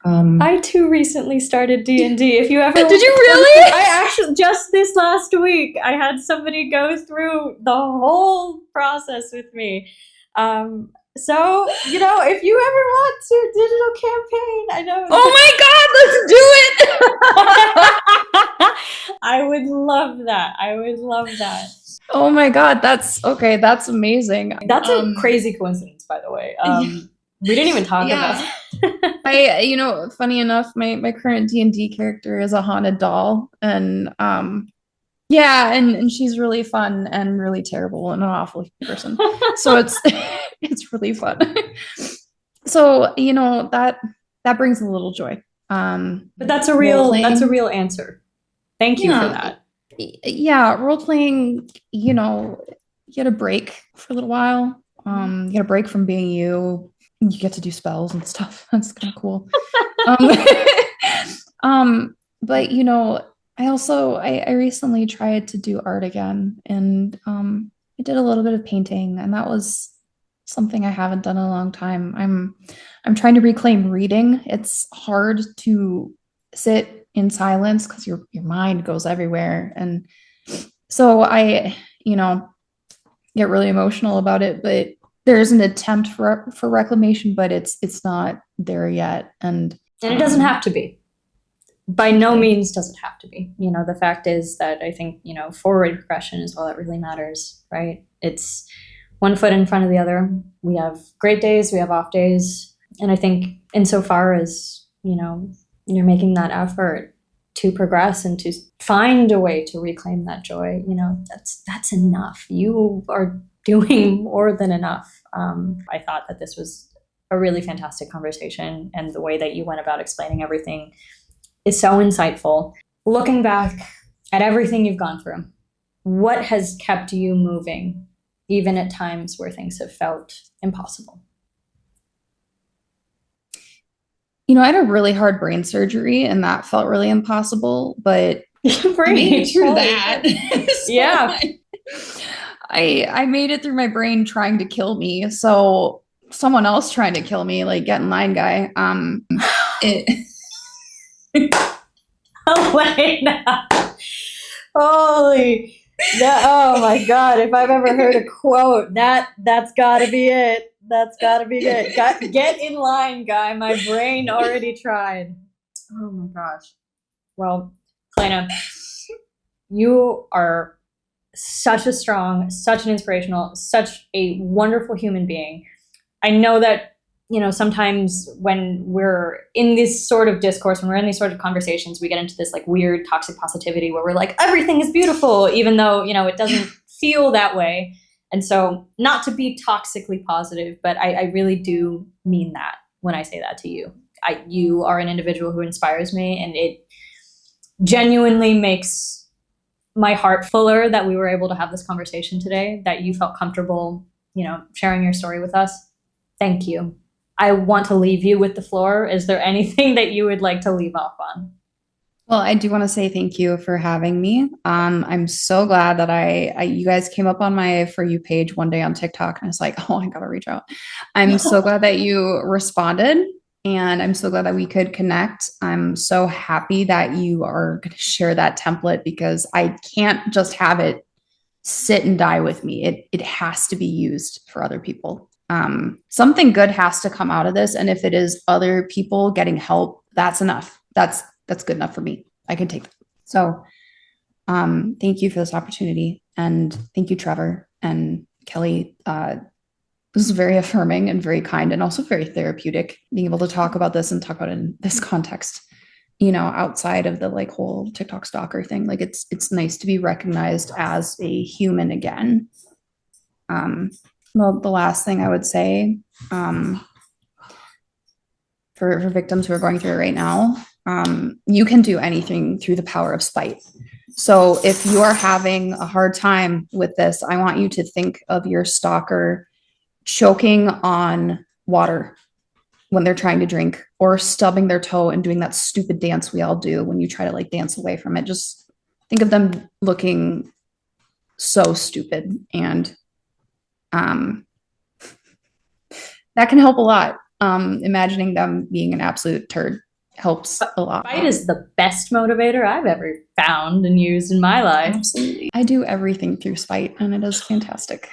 I too recently started D&D. If you ever Did you really? I actually just this last week I had somebody go through the whole process with me. So if you ever want to digital campaign, I know. Oh my God, let's do it! I would love that. I would love that. Oh my God, that's okay. That's amazing. That's a crazy coincidence, by the way. We didn't even talk about it. Funny enough, my current D&D character is a haunted doll, and yeah, and she's really fun and really terrible and an awful person. So it's really fun. So that brings a little joy. But that's a real answer. Thank you for that. Yeah, role playing, you get a break for a little while. You get a break from being you. You get to do spells and stuff. That's kind of cool. But I recently tried to do art again, and I did a little bit of painting, and that was something I haven't done in a long time. I'm trying to reclaim reading. It's hard to sit in silence because your mind goes everywhere, and so I get really emotional about it. But there's an attempt for reclamation, but it's not there yet, and it doesn't have to be. By no means does it have to be. The fact is that I think forward progression is all that really matters, right? It's one foot in front of the other. We have great days, we have off days, and I think insofar as you're making that effort to progress and to find a way to reclaim that joy, that's enough. You are doing more than enough. I thought that this was a really fantastic conversation, and the way that you went about explaining everything is so insightful. Looking back at everything you've gone through, what has kept you moving, even at times where things have felt impossible? I had a really hard brain surgery, and that felt really impossible, but I made it through that. So yeah. I made it through my brain trying to kill me. So someone else trying to kill me, like get in line, guy. Helena. Holy. Oh my God. If I've ever heard a quote, that's gotta be it. That's gotta be it. Get in line, guy. My brain already tried. Oh my gosh. Well, Helena, you are such a strong, such an inspirational, such a wonderful human being. I know that sometimes when we're in this sort of discourse, when we're in these sort of conversations, we get into this like weird toxic positivity where we're like, everything is beautiful, even though, it doesn't feel that way. And so not to be toxically positive, but I really do mean that when I say that to you. You are an individual who inspires me, and it genuinely makes my heart fuller that we were able to have this conversation today, that you felt comfortable, sharing your story with us. Thank you. I want to leave you with the floor. Is there anything that you would like to leave off on? Well, I do want to say thank you for having me. I'm so glad that you guys came up on my For You page one day on TikTok, and I was like, oh, I gotta reach out. I'm so glad that you responded, and I'm so glad that we could connect. I'm so happy that you are going to share that template because I can't just have it sit and die with me. It has to be used for other people. Something good has to come out of this, and if it is other people getting help, that's enough. That's good enough for me. I can take that. So, thank you for this opportunity, and thank you, Trevor and Kelly. This is very affirming and very kind, and also very therapeutic. Being able to talk about this and talk about it in this context, outside of the like whole TikTok stalker thing. Like it's nice to be recognized as a human again. Well, the last thing I would say, for victims who are going through it right now, you can do anything through the power of spite. So if you are having a hard time with this, I want you to think of your stalker choking on water when they're trying to drink, or stubbing their toe and doing that stupid dance we all do when you try to like dance away from it. Just think of them looking so stupid, and that can help a lot. Imagining them being an absolute turd helps a lot. Spite is the best motivator I've ever found and used in my life. Absolutely. I do everything through spite, and it is fantastic.